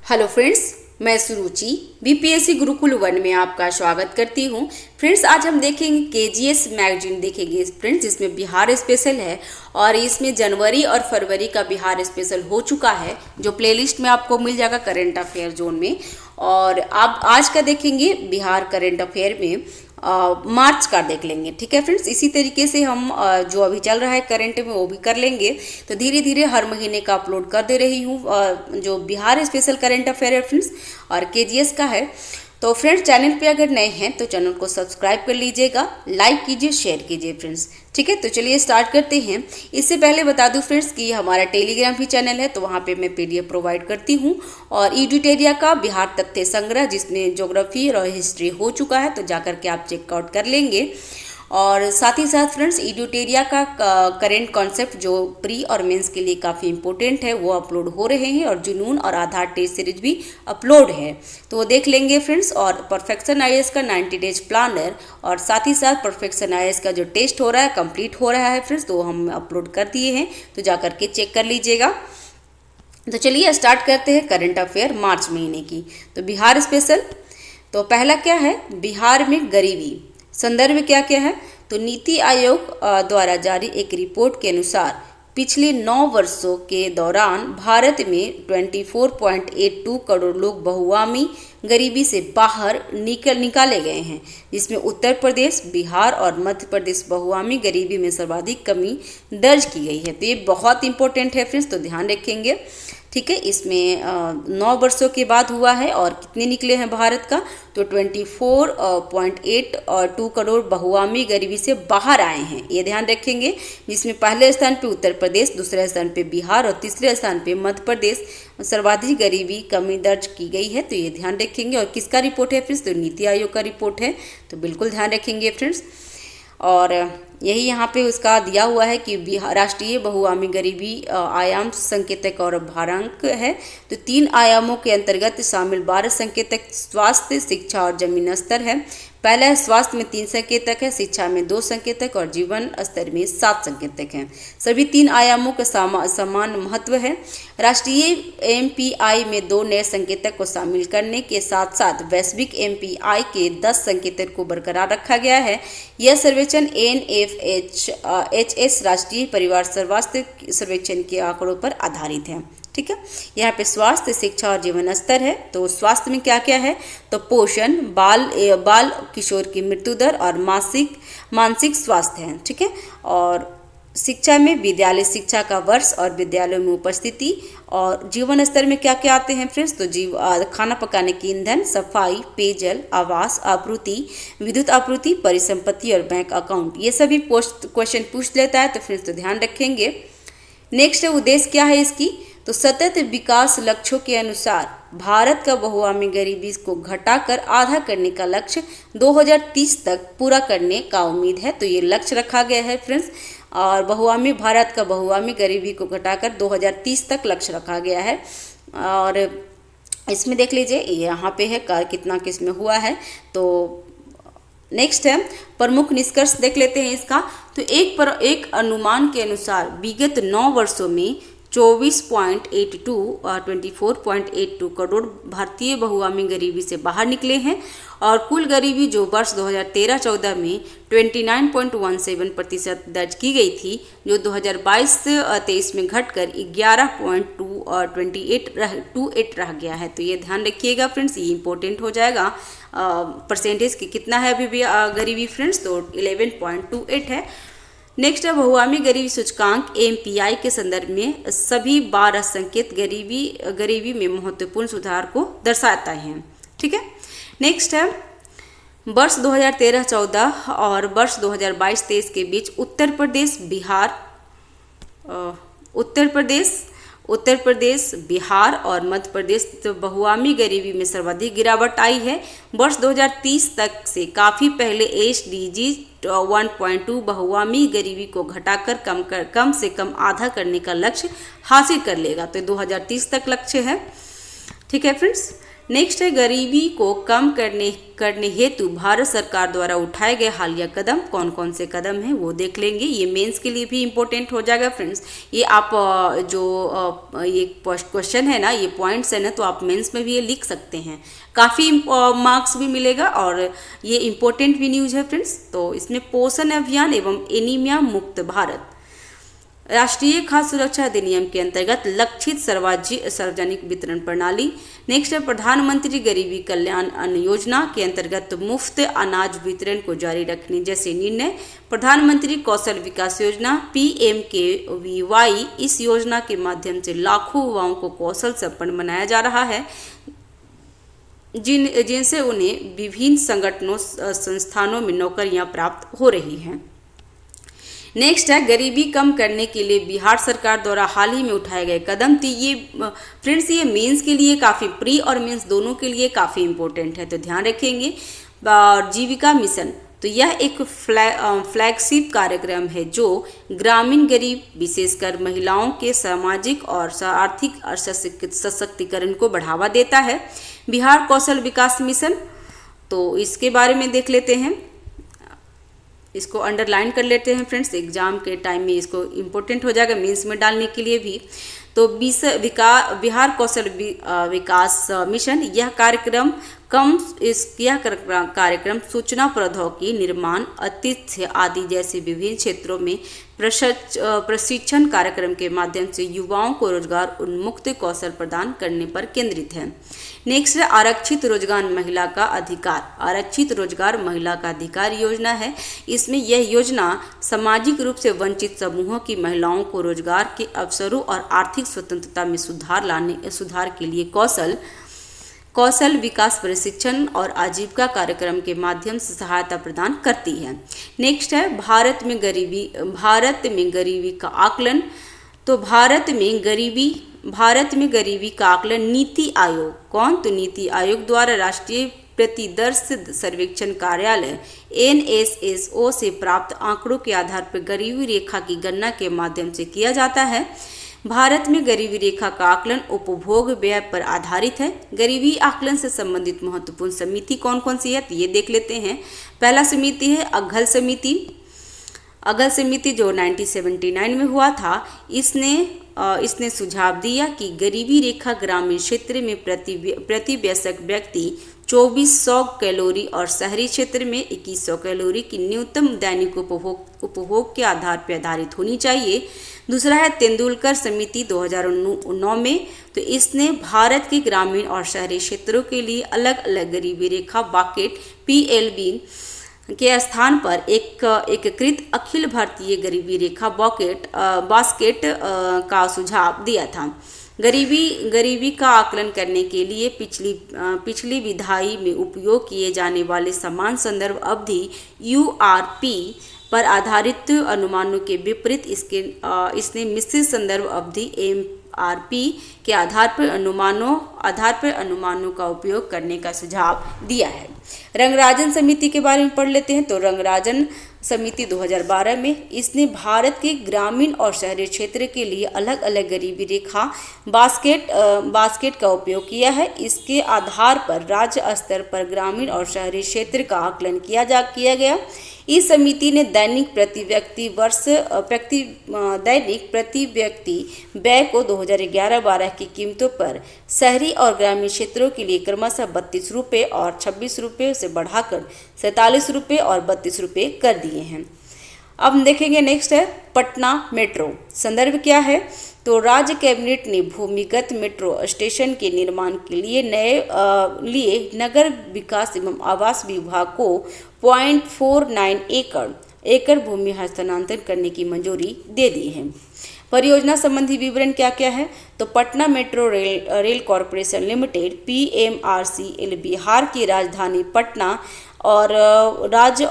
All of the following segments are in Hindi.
हेलो फ्रेंड्स, मैं सुरुचि बीपीएससी गुरुकुल 1 में आपका स्वागत करती हूँ। फ्रेंड्स, आज हम देखेंगे केजीएस मैगजीन देखेंगे फ्रेंड्स, जिसमें बिहार स्पेशल है और इसमें जनवरी और फरवरी का बिहार स्पेशल हो चुका है, जो प्लेलिस्ट में आपको मिल जाएगा करंट अफेयर जोन में। और आप आज का देखेंगे बिहार करंट अफेयर में मार्च का देख लेंगे। ठीक है फ्रेंड्स, इसी तरीके से हम जो अभी चल रहा है करंट में वो भी कर लेंगे। तो धीरे धीरे हर महीने का अपलोड कर दे रही हूँ जो बिहार स्पेशल करंट अफेयर है फ्रेंड्स, और केजीएस का है। तो फ्रेंड्स, चैनल पे अगर नए हैं तो चैनल को सब्सक्राइब कर लीजिएगा, लाइक कीजिए, शेयर कीजिए फ्रेंड्स। ठीक है, तो चलिए स्टार्ट करते हैं। इससे पहले बता दूं फ्रेंड्स कि हमारा टेलीग्राम भी चैनल है, तो वहाँ पे मैं पीडीएफ प्रोवाइड करती हूँ। और ईडुटेरिया का बिहार तथ्य संग्रह, जिसमें ज्योग्राफी और हिस्ट्री हो चुका है, तो जाकर के आप चेकआउट कर लेंगे। और साथ ही साथ फ्रेंड्स, ईडुटेरिया का करेंट कॉन्सेप्ट जो प्री और मेंस के लिए काफ़ी इंपॉर्टेंट है वो अपलोड हो रहे हैं, और जुनून और आधार टेस्ट सीरीज भी अपलोड है, तो वो देख लेंगे फ्रेंड्स। और परफेक्शन आईएएस का 90 डेज प्लानर, और साथ ही साथ परफेक्शन आईएएस का जो टेस्ट हो रहा है, कंप्लीट हो रहा है फ्रेंड्स, तो हम अपलोड कर दिए हैं, तो जा करके चेक कर लीजिएगा। तो चलिए स्टार्ट करते हैं करंट अफेयर मार्च महीने की। तो बिहार स्पेशल, तो पहला क्या है, बिहार में गरीबी। संदर्भ क्या क्या है, तो नीति आयोग द्वारा जारी एक रिपोर्ट के अनुसार पिछले 9 वर्षों के दौरान भारत में 24.82 करोड़ लोग बहुआमी गरीबी से बाहर निकाले गए हैं, जिसमें उत्तर प्रदेश, बिहार और मध्य प्रदेश बहुआमी गरीबी में सर्वाधिक कमी दर्ज की गई है। तो ये बहुत इंपॉर्टेंट है फ्रेंड्स, तो ध्यान रखेंगे। ठीक है, इसमें 9 वर्षों के बाद हुआ है, और कितने निकले हैं भारत का, तो 24.82 करोड़ बहुआमी गरीबी से बाहर आए हैं, ये ध्यान रखेंगे। जिसमें पहले स्थान पे उत्तर प्रदेश, दूसरे स्थान पे बिहार और तीसरे स्थान पे मध्य प्रदेश सर्वाधिक गरीबी कमी दर्ज की गई है, तो ये ध्यान रखेंगे। और किसका रिपोर्ट है फ्रेंड्स, तो नीति आयोग का रिपोर्ट है, तो बिल्कुल ध्यान रखेंगे फ्रेंड्स। और यही यहाँ पे उसका दिया हुआ है कि बिहार राष्ट्रीय बहुआमी गरीबी आयाम संकेतक और भारांक है। तो 3 आयामों के अंतर्गत शामिल 12 संकेतक स्वास्थ्य, शिक्षा और जमीन स्तर है। पहला है स्वास्थ्य में 3 संकेतक है, शिक्षा में 2 संकेतक और जीवन स्तर में 7 संकेतक हैं। सभी 3 आयामों का समान महत्व है। राष्ट्रीय एमपीआई में 2 नए संकेतक को शामिल करने के साथ साथ वैश्विक एमपीआई के 10 संकेतक को बरकरार रखा गया है। यह सर्वेक्षण NFHS राष्ट्रीय परिवार स्वास्थ्य सर्वेक्षण के आंकड़ों पर आधारित है। ठीक है, यहाँ पे स्वास्थ्य, शिक्षा और जीवन स्तर है। तो स्वास्थ्य में क्या क्या है, तो पोषण, बाल किशोर की मृत्यु दर और मानसिक स्वास्थ्य है। ठीक है, और शिक्षा में विद्यालय शिक्षा का वर्ष और विद्यालयों में उपस्थिति। और जीवन स्तर में क्या क्या आते हैं फ्रेंड्स, तो खाना पकाने की ईंधन, सफाई, पेयजल, आवास आपूर्ति, विद्युत आपूर्ति, परिसंपत्ति और बैंक अकाउंट, ये सभी क्वेश्चन पूछ लेता है, तो फ्रेंड्स तो ध्यान रखेंगे। नेक्स्ट है उद्देश्य क्या है इसकी, तो सतत विकास लक्ष्यों के अनुसार भारत का बहुआमी गरीबी को घटाकर आधा करने का लक्ष्य 2030 तक पूरा करने का उम्मीद है। तो ये लक्ष्य रखा गया है फ्रेंड्स, और भारत का बहुआमी गरीबी को घटाकर 2030 तक लक्ष्य रखा गया है। और इसमें देख लीजिए यहाँ पे है कितना किसमें हुआ है। तो नेक्स्ट है प्रमुख निष्कर्ष देख लेते हैं इसका। तो एक अनुमान के अनुसार विगत 9 वर्षों में 24.82 करोड़ भारतीय बहुआमी गरीबी से बाहर निकले हैं, और कुल गरीबी जो वर्ष 2013-14 में 29.17% दर्ज की गई थी, जो 2022-23 में घटकर 11.28 रह गया है। तो ये ध्यान रखिएगा फ्रेंड्स, ये इंपॉर्टेंट हो जाएगा। परसेंटेज की कितना है अभी भी गरीबी फ्रेंड्स, तो 11.28 है। नेक्स्ट है बहुआमी गरीबी सूचकांक एमपीआई के संदर्भ में सभी 12 संकेत गरीबी में महत्वपूर्ण सुधार को दर्शाता है। ठीक है, नेक्स्ट है वर्ष 2013-14 और वर्ष 2022-23 के बीच उत्तर प्रदेश, बिहार और मध्य प्रदेश तो बहुआमी गरीबी में सर्वाधिक गिरावट आई है। वर्ष 2030 तक से काफ़ी पहले SDG 1.2 बहुआमी गरीबी को घटाकर कम से कम आधा करने का लक्ष्य हासिल कर लेगा। तो 2030 तक लक्ष्य है। ठीक है फ्रेंड्स, नेक्स्ट है गरीबी को कम करने हेतु भारत सरकार द्वारा उठाए गए हालिया कदम, कौन कौन से कदम हैं वो देख लेंगे। ये मेंस के लिए भी इम्पोर्टेंट हो जाएगा फ्रेंड्स। ये आप ये क्वेश्चन है ना, ये पॉइंट्स है ना, तो आप मेंस में भी ये लिख सकते हैं, काफ़ी मार्क्स भी मिलेगा और ये इम्पोर्टेंट भी न्यूज़ है फ्रेंड्स। तो इसमें पोषण अभियान एवं एनीमिया मुक्त भारत, राष्ट्रीय खाद्य सुरक्षा अधिनियम के अंतर्गत लक्षित सार्वजनिक वितरण प्रणाली। नेक्स्ट है प्रधानमंत्री गरीबी कल्याण अन्न योजना के अंतर्गत मुफ्त अनाज वितरण को जारी रखने जैसे निर्णय। प्रधानमंत्री कौशल विकास योजना PMKVY, इस योजना के माध्यम से लाखों युवाओं को कौशल संपन्न बनाया जा रहा है, जिनसे उन्हें विभिन्न संगठनों संस्थानों में नौकरियां प्राप्त हो रही हैं। नेक्स्ट है गरीबी कम करने के लिए बिहार सरकार द्वारा हाल ही में उठाए गए कदम। तो ये फ्रेंड्स ये मेंस के लिए काफ़ी, प्री और मेंस दोनों के लिए काफ़ी इम्पोर्टेंट है, तो ध्यान रखेंगे। जीविका मिशन, तो यह एक फ्लैगशिप कार्यक्रम है जो ग्रामीण गरीब विशेषकर महिलाओं के सामाजिक और आर्थिक सशक्तिकरण को बढ़ावा देता है। बिहार कौशल विकास मिशन, तो इसके बारे में देख लेते हैं, इसको अंडरलाइन कर लेते हैं फ्रेंड्स, एग्जाम के टाइम में इसको इम्पोर्टेंट हो जाएगा मेंस में डालने के लिए भी। तो बिहार कौशल विकास मिशन, यह कार्यक्रम सूचना प्रौद्योगिकी, निर्माण, आतिथ्य आदि जैसे विभिन्न क्षेत्रों में प्रशिक्षण कार्यक्रम के माध्यम से युवाओं को रोजगार उन्मुक्त कौशल प्रदान करने पर केंद्रित है। नेक्स्ट है आरक्षित रोजगार महिला का अधिकार, आरक्षित रोजगार महिला का अधिकार योजना है। इसमें यह योजना सामाजिक रूप से वंचित समूहों की महिलाओं को रोजगार के अवसरों और आर्थिक स्वतंत्रता में सुधार के लिए कौशल विकास प्रशिक्षण और आजीविका कार्यक्रम के माध्यम से सहायता प्रदान करती है। नेक्स्ट है भारत में गरीबी का आकलन। तो भारत में गरीबी का आकलन नीति आयोग, कौन, तो नीति आयोग द्वारा राष्ट्रीय प्रतिदर्श सर्वेक्षण कार्यालय NSSO से प्राप्त आंकड़ों के आधार पर गरीबी रेखा की गणना के माध्यम से किया जाता है। भारत में गरीबी रेखा का आकलन उपभोग व्यय पर आधारित है। गरीबी आकलन से संबंधित महत्वपूर्ण समिति कौन कौन सी है, तो ये देख लेते हैं। पहला समिति है अघल समिति जो 1979 में हुआ था। इसने सुझाव दिया कि गरीबी रेखा ग्रामीण क्षेत्र में प्रति वयस्क व्यक्ति 2400 कैलोरी और शहरी क्षेत्र में 2100 कैलोरी की न्यूनतम दैनिक उपभोग के आधार पर आधारित होनी चाहिए। दूसरा है तेंदुलकर समिति 2009 में, तो इसने भारत के ग्रामीण और शहरी क्षेत्रों के लिए अलग अलग गरीबी रेखा बकेट PLB के स्थान पर एक एकीकृत अखिल भारतीय गरीबी रेखा बास्केट का सुझाव दिया था। गरीबी का आकलन करने के लिए पिछली विधाई में उपयोग किए जाने वाले समान संदर्भ अवधि URP पर आधारित अनुमानों के विपरीत इसने मिश्रित संदर्भ अवधि MRP के आधार पर अनुमानों का उपयोग करने का सुझाव दिया है। रंगराजन समिति के बारे में पढ़ लेते हैं। तो रंगराजन समिति 2012 में इसने भारत के ग्रामीण और शहरी क्षेत्र के लिए अलग अलग गरीबी रेखा बास्केट का उपयोग किया है। इसके आधार पर राज्य स्तर पर ग्रामीण और शहरी क्षेत्र का आकलन किया गया। इस समिति ने दैनिक प्रति व्यक्ति व्यय को 2011-12 की कीमतों पर शहरी और ग्रामीण क्षेत्रों के लिए क्रमशः 32 रुपये और 26 रुपये से बढ़ाकर 47 रुपये और 32 रुपये कर दिए हैं। अब हम देखेंगे नेक्स्ट है पटना मेट्रो। संदर्भ क्या है, तो राज्य कैबिनेट ने भूमिगत मेट्रो स्टेशन के निर्माण के लिए नगर विकास एवं आवास विभाग को 0.49 एकड़ भूमि हस्तांतरण करने की मंजूरी दे दी है। परियोजना संबंधी विवरण क्या क्या है, तो Patna metro rail corporation limited PMRCL Bihar की राजधानी पटना और राज्य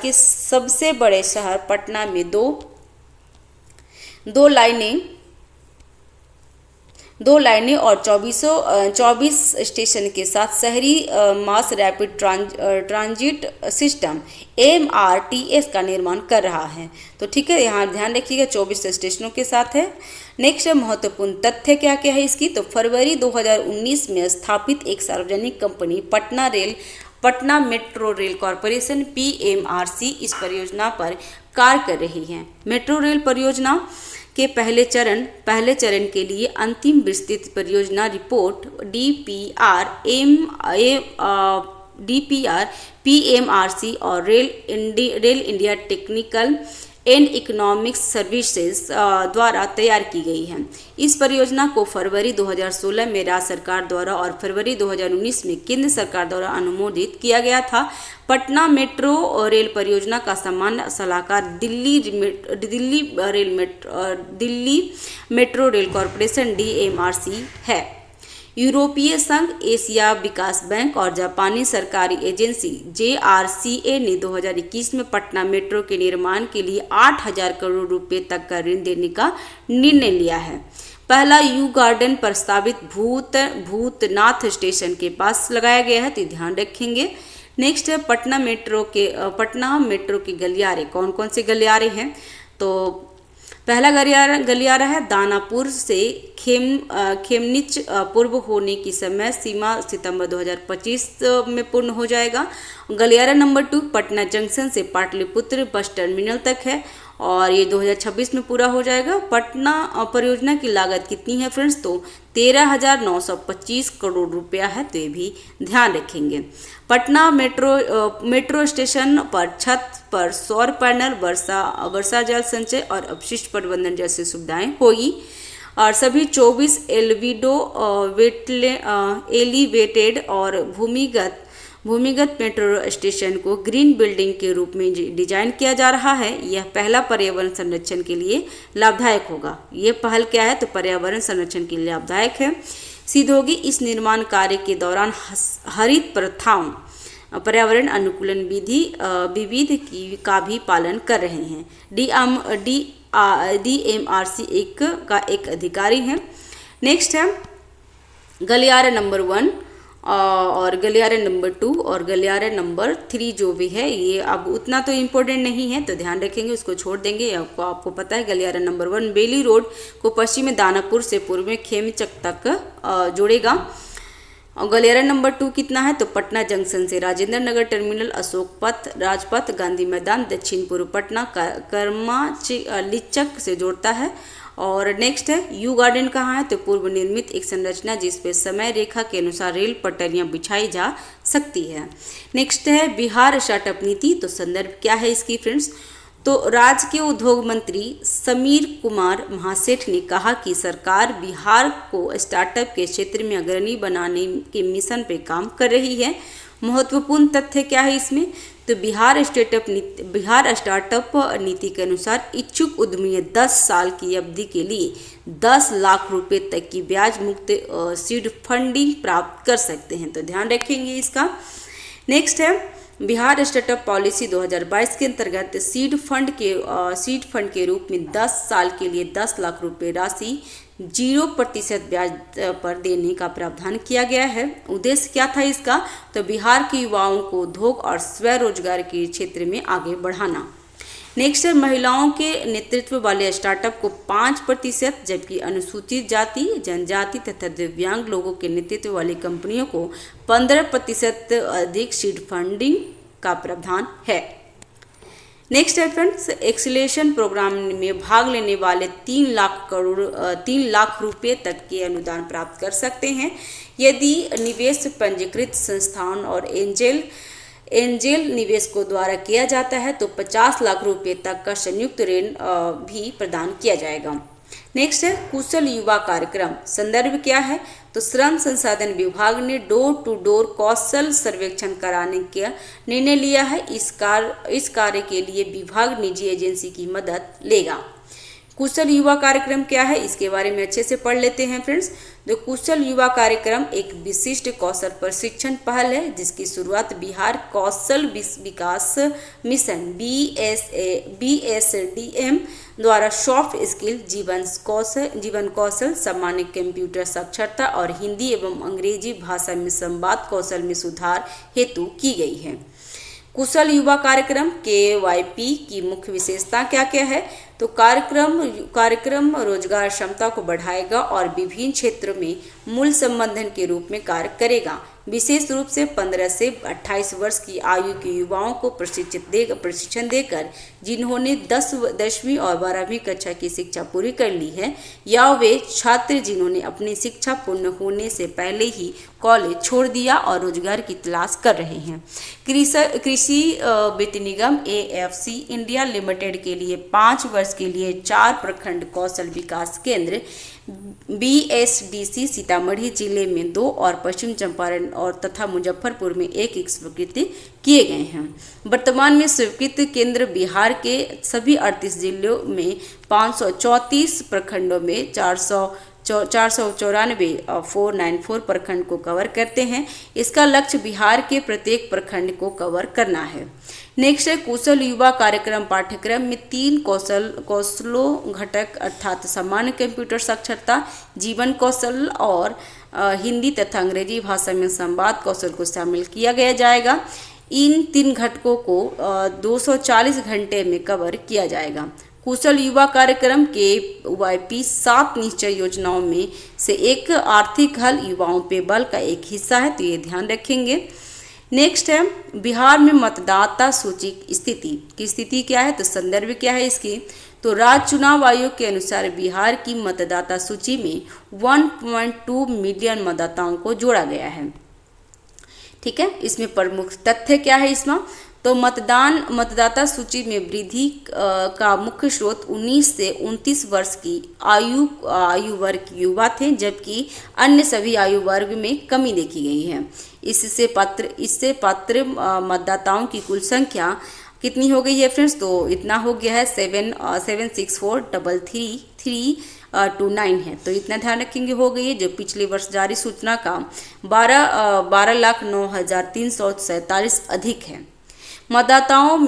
के सबसे बड़े शहर पटना में दो 2 लाइनें और 24 स्टेशन के साथ शहरी mass rapid transit system MRTS का निर्माण कर रहा है। तो ठीक है, यहाँ ध्यान रखिएगा 24 स्टेशनों के साथ है। नेक्स्ट महत्वपूर्ण तथ्य क्या क्या है इसकी, तो फरवरी 2019 में स्थापित एक सार्वजनिक company Patna metro rail corporation PMRC इस परियोजना पर कार्य कर रही है। मेट्रो रेल परियोजना के पहले चरण के लिए अंतिम विस्तृत परियोजना रिपोर्ट DPR PMRC और rail India technical and economics services द्वारा तैयार की गई है। इस परियोजना को फरवरी 2016 में राज्य सरकार द्वारा और फरवरी 2019 में केंद्र सरकार द्वारा अनुमोदित किया गया था। पटना मेट्रो रेल परियोजना का सामान्य सलाहकार Delhi metro rail corporation DMRC है। यूरोपीय संघ, एशिया विकास बैंक और जापानी सरकारी एजेंसी JRCA ने 2021 में पटना मेट्रो के निर्माण के लिए 8,000 करोड़ रुपए तक का ऋण देने का निर्णय लिया है। पहला यू गार्डन प्रस्तावित भूतनाथ स्टेशन के पास लगाया गया है, तो ध्यान रखेंगे। नेक्स्ट है पटना मेट्रो के गलियारे। कौन कौन से गलियारे हैं, तो पहला गलियारा है दानापुर से खेमनीच पूर्व होने की समय सीमा सितंबर 2025 में पूर्ण हो जाएगा। गलियारा नंबर 2 पटना जंक्शन से पाटलिपुत्र बस टर्मिनल तक है और ये 2026 में पूरा हो जाएगा। पटना परियोजना की लागत कितनी है फ्रेंड्स, तो 13,925 करोड़ रुपया है, तो ये भी ध्यान रखेंगे। पटना मेट्रो स्टेशन पर छत पर सौर पैनल, वर्षा जल संचय और अपशिष्ट प्रबंधन जैसी सुविधाएं होगी और सभी 24 एलिवेटेड और भूमिगत मेट्रो स्टेशन को ग्रीन बिल्डिंग के रूप में डिजाइन किया जा रहा है। यह पहला पर्यावरण संरक्षण के लिए लाभदायक होगा। ये पहल क्या है, तो पर्यावरण संरक्षण के लिए लाभदायक है। सिद्ध इस निर्माण कार्य के दौरान हरित प्रथाओं, पर्यावरण अनुकूलन विधि का भी पालन कर रहे हैं। DMRC एक अधिकारी है। नेक्स्ट है गलियारा नंबर 1 और गलियारा नंबर 2 और गलियारा नंबर 3 जो भी है, ये अब उतना तो इम्पोर्टेंट नहीं है, तो ध्यान रखेंगे, उसको छोड़ देंगे। आपको पता है गलियारा नंबर 1 बेली रोड को पश्चिम में दानापुर से पूर्व में खेमचक तक जोड़ेगा। और गलियारा नंबर 2 कितना है, तो पटना जंक्शन से राजेंद्र नगर टर्मिनल, अशोक पथ, राजपथ, गांधी मैदान, दक्षिण पूर्व पटना, कर्मालिचक से जोड़ता है। और नेक्स्ट है यू गार्डन कहाँ है, तो पूर्व निर्मित एक संरचना जिस पे समय रेखा के अनुसार रेल पटरियां बिछाई जा सकती है। नेक्स्ट है बिहार स्टार्टअप नीति। तो संदर्भ क्या है इसकी फ्रेंड्स, तो राज्य के उद्योग मंत्री समीर कुमार महासेठ ने कहा कि सरकार बिहार को स्टार्टअप के क्षेत्र में अग्रणी बनाने के मिशन पे काम कर रही है। महत्वपूर्ण तथ्य क्या है इसमें, तो बिहार स्टार्टअप नीति के अनुसार इच्छुक उद्यमी 10 साल की अवधि के लिए 10 लाख रुपए तक की ब्याज मुक्त सीड फंडिंग प्राप्त कर सकते हैं, तो ध्यान रखेंगे इसका। नेक्स्ट है बिहार स्टार्टअप पॉलिसी 2022 के अंतर्गत सीड फंड के रूप में 10 साल के लिए 10 लाख रुपए राशि 0% ब्याज पर देने का प्रावधान किया गया है। उद्देश्य क्या था इसका, तो बिहार के युवाओं को उद्योग और स्वरोजगार के क्षेत्र में आगे बढ़ाना। नेक्स्ट है महिलाओं के नेतृत्व वाले स्टार्टअप को 5%, जबकि अनुसूचित जाति, जनजाति तथा दिव्यांग लोगों के नेतृत्व वाली कंपनियों को 15% अधिक सीड फंडिंग का प्रावधान है। नेक्स्ट है फ्रेंड्स एक्सीलरेशन प्रोग्राम में भाग लेने वाले 3 लाख रुपए तक के अनुदान प्राप्त कर सकते हैं यदि निवेश पंजीकृत संस्थान और एंजेल निवेशकों द्वारा किया जाता है, तो 50 लाख रुपए तक का संयुक्त ऋण भी प्रदान किया जाएगा। नेक्स्ट है कुशल युवा कार्यक्रम। संदर्भ क्या है, तो श्रम संसाधन विभाग ने डोर टू डोर कौशल सर्वेक्षण कराने का निर्णय लिया है। इस कार्य के लिए विभाग निजी एजेंसी की मदद लेगा। कुशल युवा कार्यक्रम क्या है, इसके बारे में अच्छे से पढ़ लेते हैं फ्रेंड्स। तो कुशल युवा कार्यक्रम एक विशिष्ट कौशल प्रशिक्षण पहल है जिसकी शुरुआत बिहार कौशल विकास मिशन BSDM द्वारा सॉफ्ट स्किल, जीवन कौशल, सामान्य कंप्यूटर साक्षरता और हिंदी एवं अंग्रेजी भाषा में संवाद कौशल में सुधार हेतु की गई है। कुशल युवा कार्यक्रम KYP की मुख्य विशेषता क्या क्या है, तो कार्यक्रम रोजगार क्षमता को बढ़ाएगा और विभिन्न क्षेत्रों में मूल संबंधन के रूप में कार्य करेगा। विशेष रूप से 15 से 28 वर्ष की आयु के युवाओं को प्रशिक्षण देकर जिन्होंने 10वीं और 12वीं कक्षा की शिक्षा पूरी कर ली है या वे छात्र जिन्होंने अपनी शिक्षा पूर्ण होने से पहले ही कॉलेज छोड़ दिया और रोजगार की तलाश कर रहे हैं। कृषि वित्त निगम AFC इंडिया लिमिटेड के लिए 5 वर्ष के लिए 4 प्रखंड कौशल विकास केंद्र BSDC सीतामढ़ी जिले में 2 और पश्चिम चंपारण और तथा मुजफ्फरपुर में 1 स्वीकृत किए गए हैं। वर्तमान में स्वीकृत केंद्र बिहार के सभी 38 जिलों में 534 प्रखंडों में 494 प्रखंड को कवर करते हैं। इसका लक्ष्य बिहार के प्रत्येक प्रखंड को कवर करना है। नेक्स्ट है कुशल युवा कार्यक्रम पाठ्यक्रम में 3 कौशलों घटक अर्थात सामान्य कंप्यूटर साक्षरता, जीवन कौशल और हिंदी तथा अंग्रेजी भाषा में संवाद कौशल को शामिल किया गया जाएगा। इन 3 घटकों को 240 घंटे में कवर किया जाएगा। कुशल युवा कार्यक्रम KYP 7 निश्चय योजनाओं में से एक आर्थिक हल युवाओं पे बल का एक हिस्सा है, तो ये ध्यान रखेंगे। नेक्स्ट है बिहार में मतदाता सूची की स्थिति क्या है, तो संदर्भ क्या है इसकी, तो राज्य चुनाव आयोग के अनुसार बिहार की मतदाता सूची में 1.2 मिलियन मतदाताओं को जोड़ा गया है। ठीक है, इसमें प्रमुख तथ्य क्या है इसमें, तो मतदाता सूची में वृद्धि का मुख्य स्रोत 19 से 29 वर्ष की आयु वर्ग युवा थे, जबकि अन्य सभी आयु वर्ग में कमी देखी गई है। इससे पात्र मतदाताओं की कुल संख्या कितनी हो गई है फ्रेंड्स, तो इतना हो गया है 7643329 है, तो इतना ध्यान रखेंगे हो गई है, जो पिछले वर्ष जारी सूचना का 12,09,347 अधिक है। मतदाताओं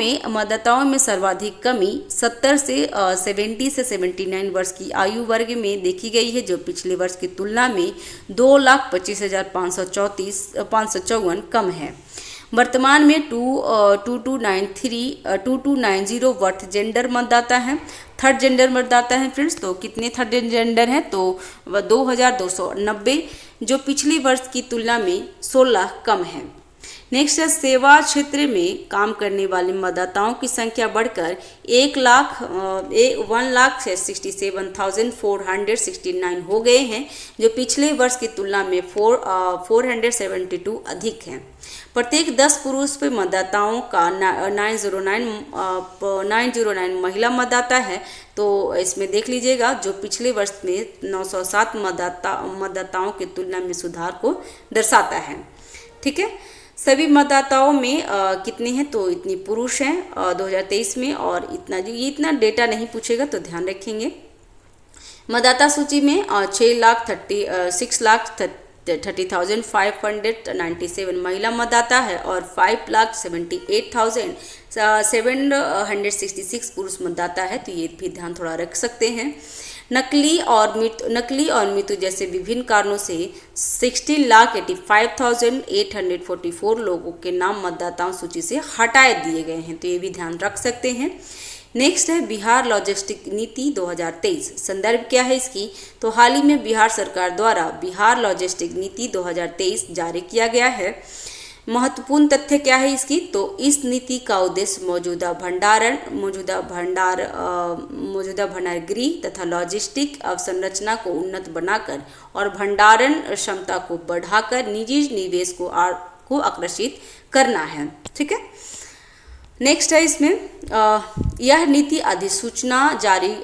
में सर्वाधिक कमी 70 से 79 वर्ष की आयु वर्ग में देखी गई है, जो पिछले वर्ष की तुलना में 2,25,554 कम है। वर्तमान में 2290 वर्थ जेंडर मतदाता हैं, थर्ड जेंडर मतदाता हैं फ्रेंड्स, तो कितने थर्ड जेंडर हैं, तो 2290, जो पिछले वर्ष की तुलना में 16 कम है। नेक्स्ट है सेवा क्षेत्र में काम करने वाले मतदाताओं की संख्या बढ़कर 1,67,469 हो गए हैं, जो पिछले वर्ष की तुलना में 472 अधिक हैं। प्रत्येक 10 पुरुष पे मतदाताओं का 909 महिला मतदाता है, तो इसमें देख लीजिएगा जो पिछले वर्ष में 907 मतदाताओं की तुलना में सुधार को दर्शाता है। ठीक है, सभी मतदाताओं में कितने हैं, तो इतनी पुरुष हैं 2023 में, और इतना डेटा नहीं पूछेगा तो ध्यान रखेंगे। मतदाता सूची में 6,30,597 महिला मतदाता है और 5,78,766 पुरुष मतदाता है, तो ये भी ध्यान थोड़ा रख सकते हैं। नकली और मृत्यु जैसे विभिन्न कारणों से 16,85,844 लोगों के नाम मतदाताओं सूची से हटाए दिए गए हैं, तो ये भी ध्यान रख सकते हैं। नेक्स्ट है बिहार लॉजिस्टिक नीति 2023, संदर्भ क्या है इसकी, तो हाल ही में बिहार सरकार द्वारा बिहार लॉजिस्टिक नीति 2023 जारी किया गया है। महत्वपूर्ण तथ्य क्या है इसकी, तो इस नीति का उद्देश्य मौजूदा भंडार गृह तथा लॉजिस्टिक अवसंरचना को उन्नत बनाकर और भंडारण क्षमता को बढ़ाकर निजी निवेश को आकर्षित करना है। ठीक है, नेक्स्ट है इसमें यह नीति अधिसूचना जारी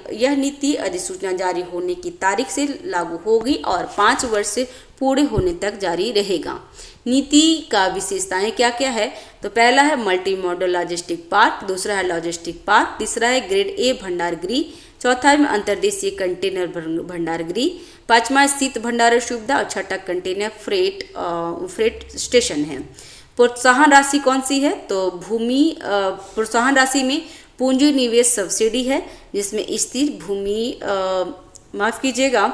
होने की तारीख से लागू होगी और 5 वर्ष से पूरे होने तक जारी रहेगा। नीति का विशेषताएं क्या क्या है, तो पहला है मल्टी मॉडल लॉजिस्टिक पार्क, दूसरा है लॉजिस्टिक पार्क, तीसरा है ग्रेड ए भंडार गृह, चौथा है अंतर्देशीय कंटेनर भंडारगृह, पांचवा शीत भंडारण सुविधा और छठा कंटेनर फ्रेट स्टेशन है। प्रोत्साहन राशि कौन सी है? तो भूमि प्रोत्साहन राशि में पूंजी निवेश सब्सिडी है, जिसमें स्थिर भूमि माफ कीजिएगा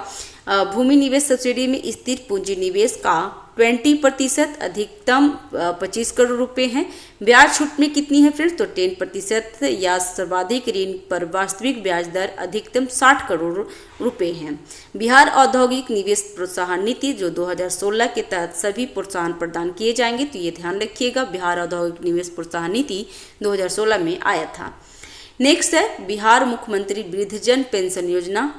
भूमि निवेश सब्सिडी में स्थिर पूंजी निवेश का 20% अधिकतम 25 करोड़ रुपए हैं। ब्याज छूट में कितनी है फ्रेंड्स? तो 10% या सर्वाधिक ऋण पर वास्तविक ब्याज दर अधिकतम 60 करोड़ रुपए हैं। बिहार औद्योगिक निवेश प्रोत्साहन नीति जो 2016 के तहत सभी प्रोत्साहन प्रदान किए जाएंगे, तो ये ध्यान रखिएगा, बिहार औद्योगिक निवेश प्रोत्साहन नीति 2016 में आया था। नेक्स्ट है बिहार मुख्यमंत्री वृद्धजन पेंशन योजना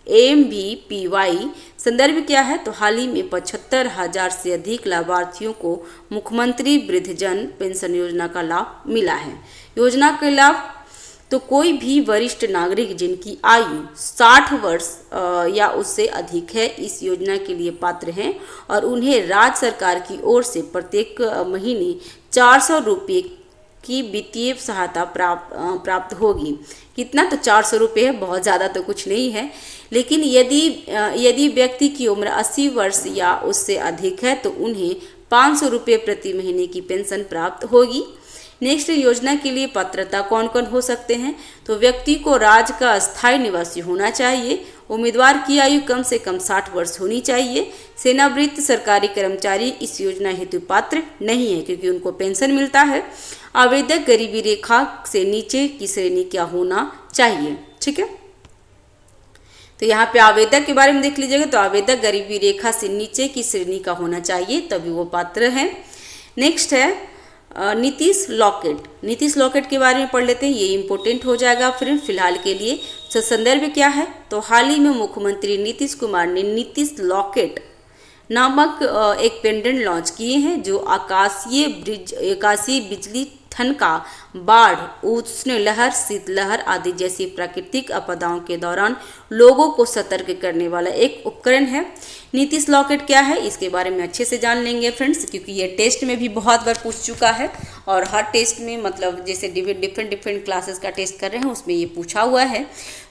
MVPY, संदर्भ क्या है? तो हाल ही में 75,000 से अधिक लाभार्थियों को मुख्यमंत्री वृद्धजन पेंशन योजना का लाभ मिला है। योजना के लाभ तो कोई भी वरिष्ठ नागरिक जिनकी आयु 60 वर्ष या उससे अधिक है इस योजना के लिए पात्र हैं और उन्हें राज्य सरकार की ओर से प्रत्येक महीने 400 रुपये की वित्तीय सहायता प्राप्त होगी। कितना? तो 400 रुपये है, बहुत ज़्यादा तो कुछ नहीं है। लेकिन यदि व्यक्ति की उम्र 80 वर्ष या उससे अधिक है तो उन्हें 500 रुपये प्रति महीने की पेंशन प्राप्त होगी। नेक्स्ट, योजना के लिए पात्रता कौन कौन हो सकते हैं? तो व्यक्ति को राज्य का स्थायी निवासी होना चाहिए, उम्मीदवार की आयु कम से कम 60 वर्ष होनी चाहिए, सेवानिवृत्त सरकारी कर्मचारी इस योजना हेतु पात्र नहीं है क्योंकि उनको पेंशन मिलता है, आवेदक गरीबी रेखा से नीचे की श्रेणी क्या होना चाहिए। ठीक है, तो यहाँ पे आवेदक के बारे में देख लीजिएगा, तो आवेदक गरीबी रेखा से नीचे की श्रेणी का होना चाहिए तभी वो पात्र है। नेक्स्ट है नीतीश लॉकेट। नीतीश लॉकेट के बारे में पढ़ लेते हैं, ये इंपॉर्टेंट हो जाएगा फिर फिलहाल के लिए। तो संदर्भ क्या है? तो हाल ही में मुख्यमंत्री नीतीश कुमार ने नीतीश लॉकेट नामक एक पेंडेंट लॉन्च किए हैं जो आकाशीय बिजली ठनका, बाढ़, उष्ण लहर, शीतलहर आदि जैसी प्राकृतिक आपदाओं के दौरान लोगों को सतर्क करने वाला एक उपकरण है। नीतीश लॉकेट क्या है इसके बारे में अच्छे से जान लेंगे फ्रेंड्स, क्योंकि ये टेस्ट में भी बहुत बार पूछ चुका है और हर टेस्ट में मतलब जैसे डिफरेंट क्लासेस का टेस्ट कर रहे हैं उसमें ये पूछा हुआ है।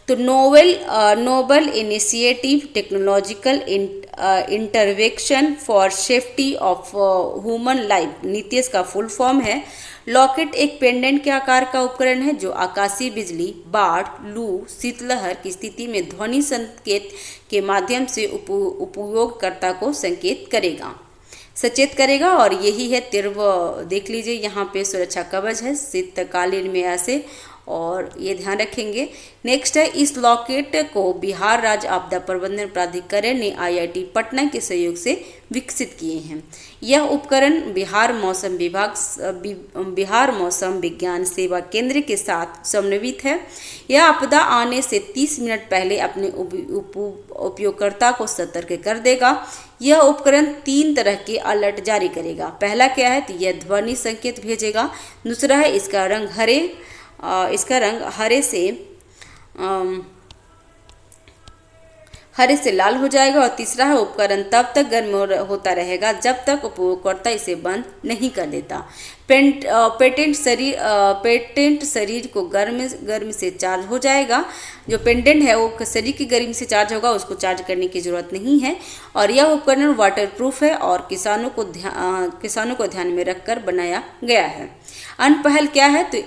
तो noble initiative technological intervention for safety of human life, Nitish का फुल फॉर्म है। लॉकेट एक पेंडेंट के आकार का उपकरण है जो आकाशीय बिजली, बाढ़, लू, शीतलहर की स्थिति में ध्वनि संकेत के माध्यम से उपयोगकर्ता को सचेत करेगा और यही है देख लीजिए यहाँ पे सुरक्षा कवच है शीतकालीन में ऐसे, और ये ध्यान रखेंगे। नेक्स्ट है इस लॉकेट को बिहार राज्य आपदा प्रबंधन प्राधिकरण ने IIT पटना के सहयोग से विकसित किए हैं। यह उपकरण बिहार मौसम विज्ञान सेवा केंद्र के साथ समन्वित है। यह आपदा आने से 30 मिनट पहले अपने उपयोगकर्ता को सतर्क कर देगा। यह उपकरण 3 तरह के अलर्ट जारी करेगा। पहला क्या है? तो यह ध्वनि संकेत भेजेगा। दूसरा है इसका रंग हरे से लाल हो जाएगा और तीसरा है उपकरण तब तक गर्म होता रहेगा जब तक उपयोगकर्ता इसे बंद नहीं कर देता। पेटेंट शरीर को गर्म से चार्ज हो जाएगा। जो पेंडेंट है वो शरीर की गर्मी से चार्ज होगा, उसको चार्ज करने की जरूरत नहीं है और यह उपकरण वाटरप्रूफ है और किसानों को ध्यान में रखकर बनाया गया है। अन्य पहल क्या है? तो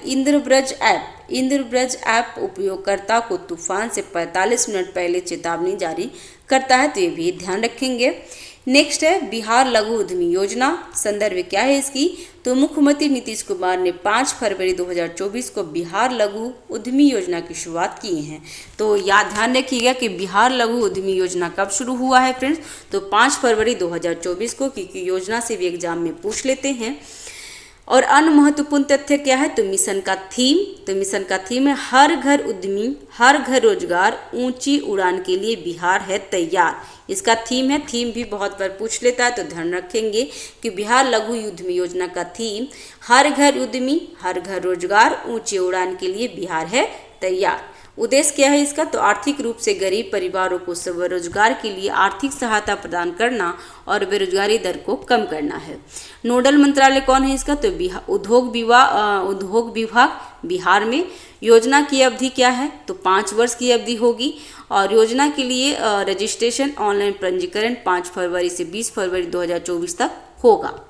इंद्रब्रज ऐप उपयोगकर्ता को तूफान से 45 मिनट पहले चेतावनी जारी करता है, तो ये भी ध्यान रखेंगे। नेक्स्ट है बिहार लघु उद्यमी योजना। संदर्भ क्या है इसकी? तो मुख्यमंत्री नीतीश कुमार ने 5 फरवरी 2024 को बिहार लघु उद्यमी योजना की शुरुआत की है। तो ध्यान रखिएगा कि बिहार लघु उद्यमी योजना कब शुरू हुआ है फ्रेंड्स? तो 5 फरवरी 2024 को, क्योंकि योजना से भी एग्जाम में पूछ लेते हैं। और अन्य महत्वपूर्ण तथ्य क्या है? तो मिशन का थीम है हर घर उद्यमी, हर घर रोजगार, ऊंची उड़ान के लिए बिहार है तैयार। इसका थीम भी बहुत बार पूछ लेता है, तो ध्यान रखेंगे कि बिहार लघु उद्यमी योजना का थीम हर घर उद्यमी, हर घर रोजगार, ऊंची उड़ान के लिए बिहार है तैयार। उद्देश्य क्या है इसका, तो आर्थिक रूप से गरीब परिवारों को स्वरोजगार के लिए आर्थिक सहायता प्रदान करना और बेरोजगारी दर को कम करना है। नोडल मंत्रालय कौन है इसका, तो उद्योग विभाग बिहार में। योजना की अवधि क्या है, तो 5 वर्ष की अवधि होगी और योजना के लिए रजिस्ट्रेशन ऑनलाइन पंजीकरण 5 फरवरी से 20 फरवरी 2024 तक होगा।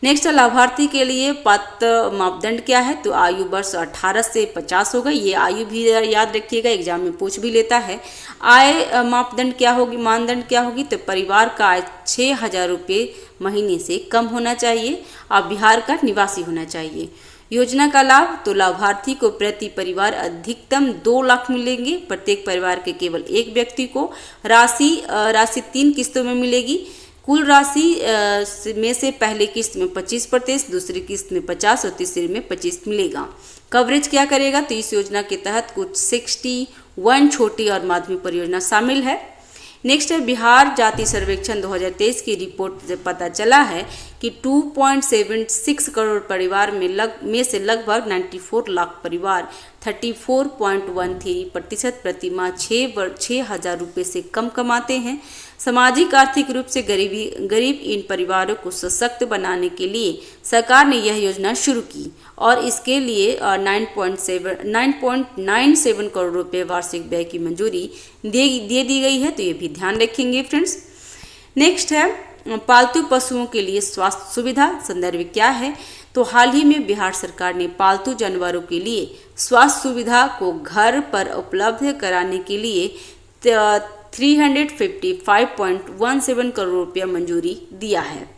नेक्स्ट, लाभार्थी के लिए पात्र मापदंड क्या है, तो आयु वर्ष 18 से 50 होगा। ये आयु भी याद रखिएगा, एग्जाम में पूछ भी लेता है। आय मापदंड क्या होगी, मानदंड क्या होगी, तो परिवार का आय 6,000 रुपये महीने से कम होना चाहिए और बिहार का निवासी होना चाहिए। योजना का लाभ, तो लाभार्थी को प्रति परिवार अधिकतम 2 लाख मिलेंगे। प्रत्येक परिवार के केवल एक व्यक्ति को राशि 3 किस्तों में मिलेगी। कुल राशि में से पहले किस्त में 25%, दूसरी किस्त में 50 और तीसरी में 25 मिलेगा। कवरेज क्या करेगा, तो इस योजना के तहत कुछ 61 छोटी और माध्यमिक परियोजना शामिल है। नेक्स्ट है, बिहार जाति सर्वेक्षण 2023 की रिपोर्ट से पता चला है कि 2.76 करोड़ परिवार में से लगभग 94 लाख परिवार 34.13% प्रतिमाह 6,000 रुपये से कम कमाते हैं। सामाजिक आर्थिक रूप से गरीब इन परिवारों को सशक्त बनाने के लिए सरकार ने यह योजना शुरू की और इसके लिए 9.97 करोड़ रुपये वार्षिक व्यय की मंजूरी दे दी गई है, तो ये भी ध्यान रखेंगे फ्रेंड्स। नेक्स्ट है, पालतू पशुओं के लिए स्वास्थ्य सुविधा। संदर्भ क्या है, तो हाल ही में बिहार सरकार ने पालतू जानवरों के लिए स्वास्थ्य सुविधा को घर पर उपलब्ध कराने के लिए 355.17 करोड़ रुपया मंजूरी दिया है।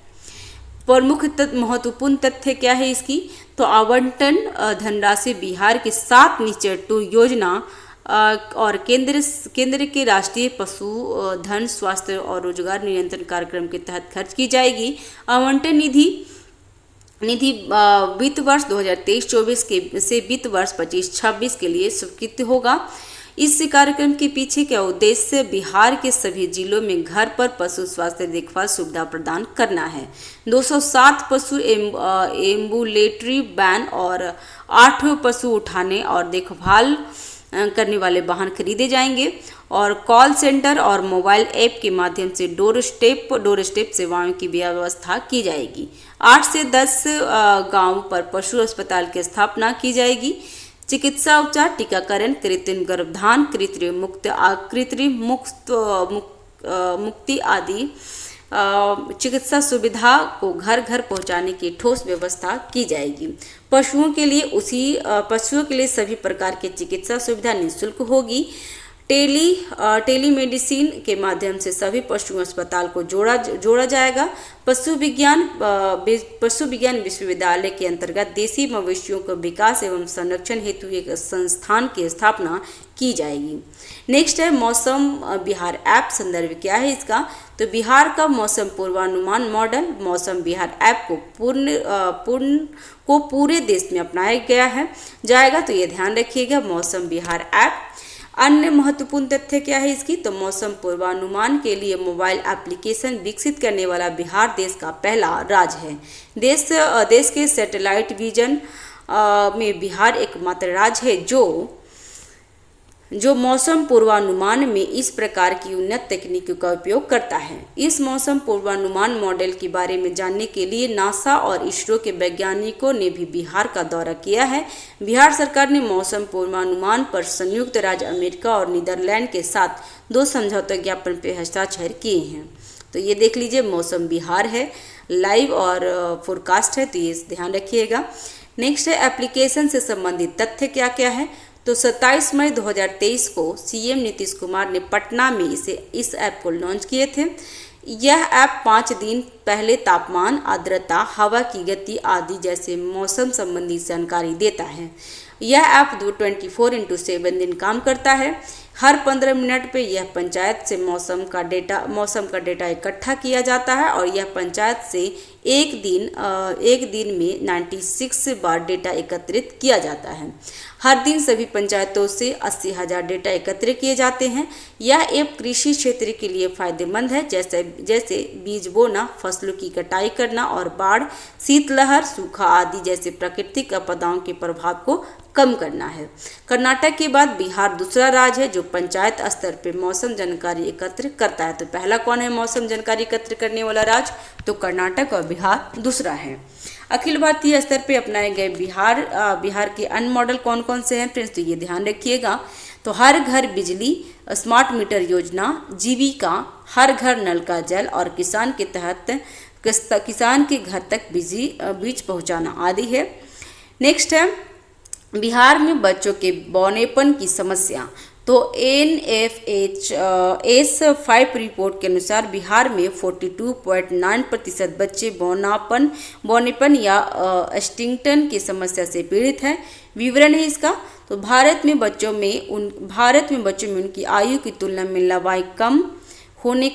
प्रमुख महत्वपूर्ण तथ्य क्या है इसकी, तो आवंटन धनराशि बिहार के 7 निचटू योजना और केंद्र के राष्ट्रीय पशु धन स्वास्थ्य और रोजगार नियंत्रण कार्यक्रम के तहत खर्च की जाएगी। आवंटन निधि वित्त वर्ष 2023-24 से वित्त वर्ष 25-26 के लिए स्वीकृत होगा। इस कार्यक्रम के पीछे क्या उद्देश्य, बिहार के सभी जिलों में घर पर पशु स्वास्थ्य देखभाल सुविधा प्रदान करना है। 207 पशु एम्बुलेटरी वैन और 8 पशु उठाने और देखभाल करने वाले वाहन खरीदे जाएंगे और कॉल सेंटर और मोबाइल ऐप के माध्यम से डोर स्टेप सेवाओं की व्यवस्था की जाएगी। 8 से 10 गांव पर पशु अस्पताल की स्थापना की जाएगी। चिकित्सा उपचार, टीकाकरण, कृत्रिम गर्भधान, कृत्रिम मुक्ति आदि चिकित्सा सुविधा को घर घर पहुंचाने की ठोस व्यवस्था की जाएगी। पशुओं के लिए सभी प्रकार की चिकित्सा सुविधा निःशुल्क होगी। टेलीमेडिसिन के माध्यम से सभी पशु अस्पताल को जोड़ा जाएगा। पशु विज्ञान विश्वविद्यालय के अंतर्गत देसी मवेशियों को विकास एवं संरक्षण हेतु एक संस्थान की स्थापना की जाएगी। नेक्स्ट है, मौसम बिहार ऐप। संदर्भ क्या है इसका, तो बिहार का मौसम पूर्वानुमान मॉडल मौसम बिहार ऐप को पूरे देश में अपनाया जाएगा, तो ये ध्यान रखिएगा, मौसम बिहार ऐप। अन्य महत्वपूर्ण तथ्य क्या है इसकी, तो मौसम पूर्वानुमान के लिए मोबाइल एप्लीकेशन विकसित करने वाला बिहार देश का पहला राज्य है। देश के सैटेलाइट विजन में बिहार एकमात्र राज्य है जो मौसम पूर्वानुमान में इस प्रकार की उन्नत तकनीकों का उपयोग करता है। इस मौसम पूर्वानुमान मॉडल के बारे में जानने के लिए नासा और इसरो के वैज्ञानिकों ने भी बिहार का दौरा किया है। बिहार सरकार ने मौसम पूर्वानुमान पर संयुक्त राज्य अमेरिका और नीदरलैंड के साथ 2 समझौता ज्ञापन पर हस्ताक्षर किए हैं। तो ये देख लीजिए, मौसम बिहार है, लाइव और फोरकास्ट है, तो ये ध्यान रखिएगा। नेक्स्ट है, एप्लीकेशन से संबंधित तथ्य क्या क्या है, तो 27 मई 2023 को सीएम नीतीश कुमार ने पटना में इस ऐप को लॉन्च किए थे। यह ऐप 5 दिन पहले तापमान, आर्द्रता, हवा की गति आदि जैसे मौसम संबंधी जानकारी देता है। यह ऐप 24/7 दिन काम करता है। हर 15 मिनट पे यह पंचायत से मौसम का डेटा इकट्ठा किया जाता है और यह पंचायत से एक दिन में 96 बार डेटा एकत्रित किया जाता है। हर दिन सभी पंचायतों से 80,000 डेटा एकत्र किए जाते हैं। यह ऐप कृषि क्षेत्र के लिए फायदेमंद है, जैसे बीज बोना, फसलों की कटाई करना और बाढ़, शीतलहर, सूखा आदि जैसे प्राकृतिक आपदाओं के प्रभाव को कम करना है। कर्नाटक के बाद बिहार दूसरा राज्य है जो पंचायत स्तर पर मौसम जानकारी एकत्र करता है। तो पहला कौन है मौसम जानकारी एकत्र करने वाला राज्य? तो कर्नाटक, और बिहार दूसरा है। अखिल भारतीय स्तर पे अपनाए गए बिहार के अन्य मॉडल कौन कौन से हैं फ्रेंड्स? तो ये ध्यान रखिएगा। तो हर घर बिजली, स्मार्ट मीटर योजना, जीविका, हर घर नल का जल और किसान के तहत किसान के घर तक बीज पहुंचाना आदि है। नेक्स्ट है बिहार में बच्चों के बौनेपन की समस्या। तो NFHS-5 रिपोर्ट के अनुसार बिहार में 42.9% बच्चे बौनेपन या स्टिंगटन की समस्या से पीड़ित हैं। विवरण है इसका। तो भारत में बच्चों में उनकी आयु की तुलना में लंबाई कम होने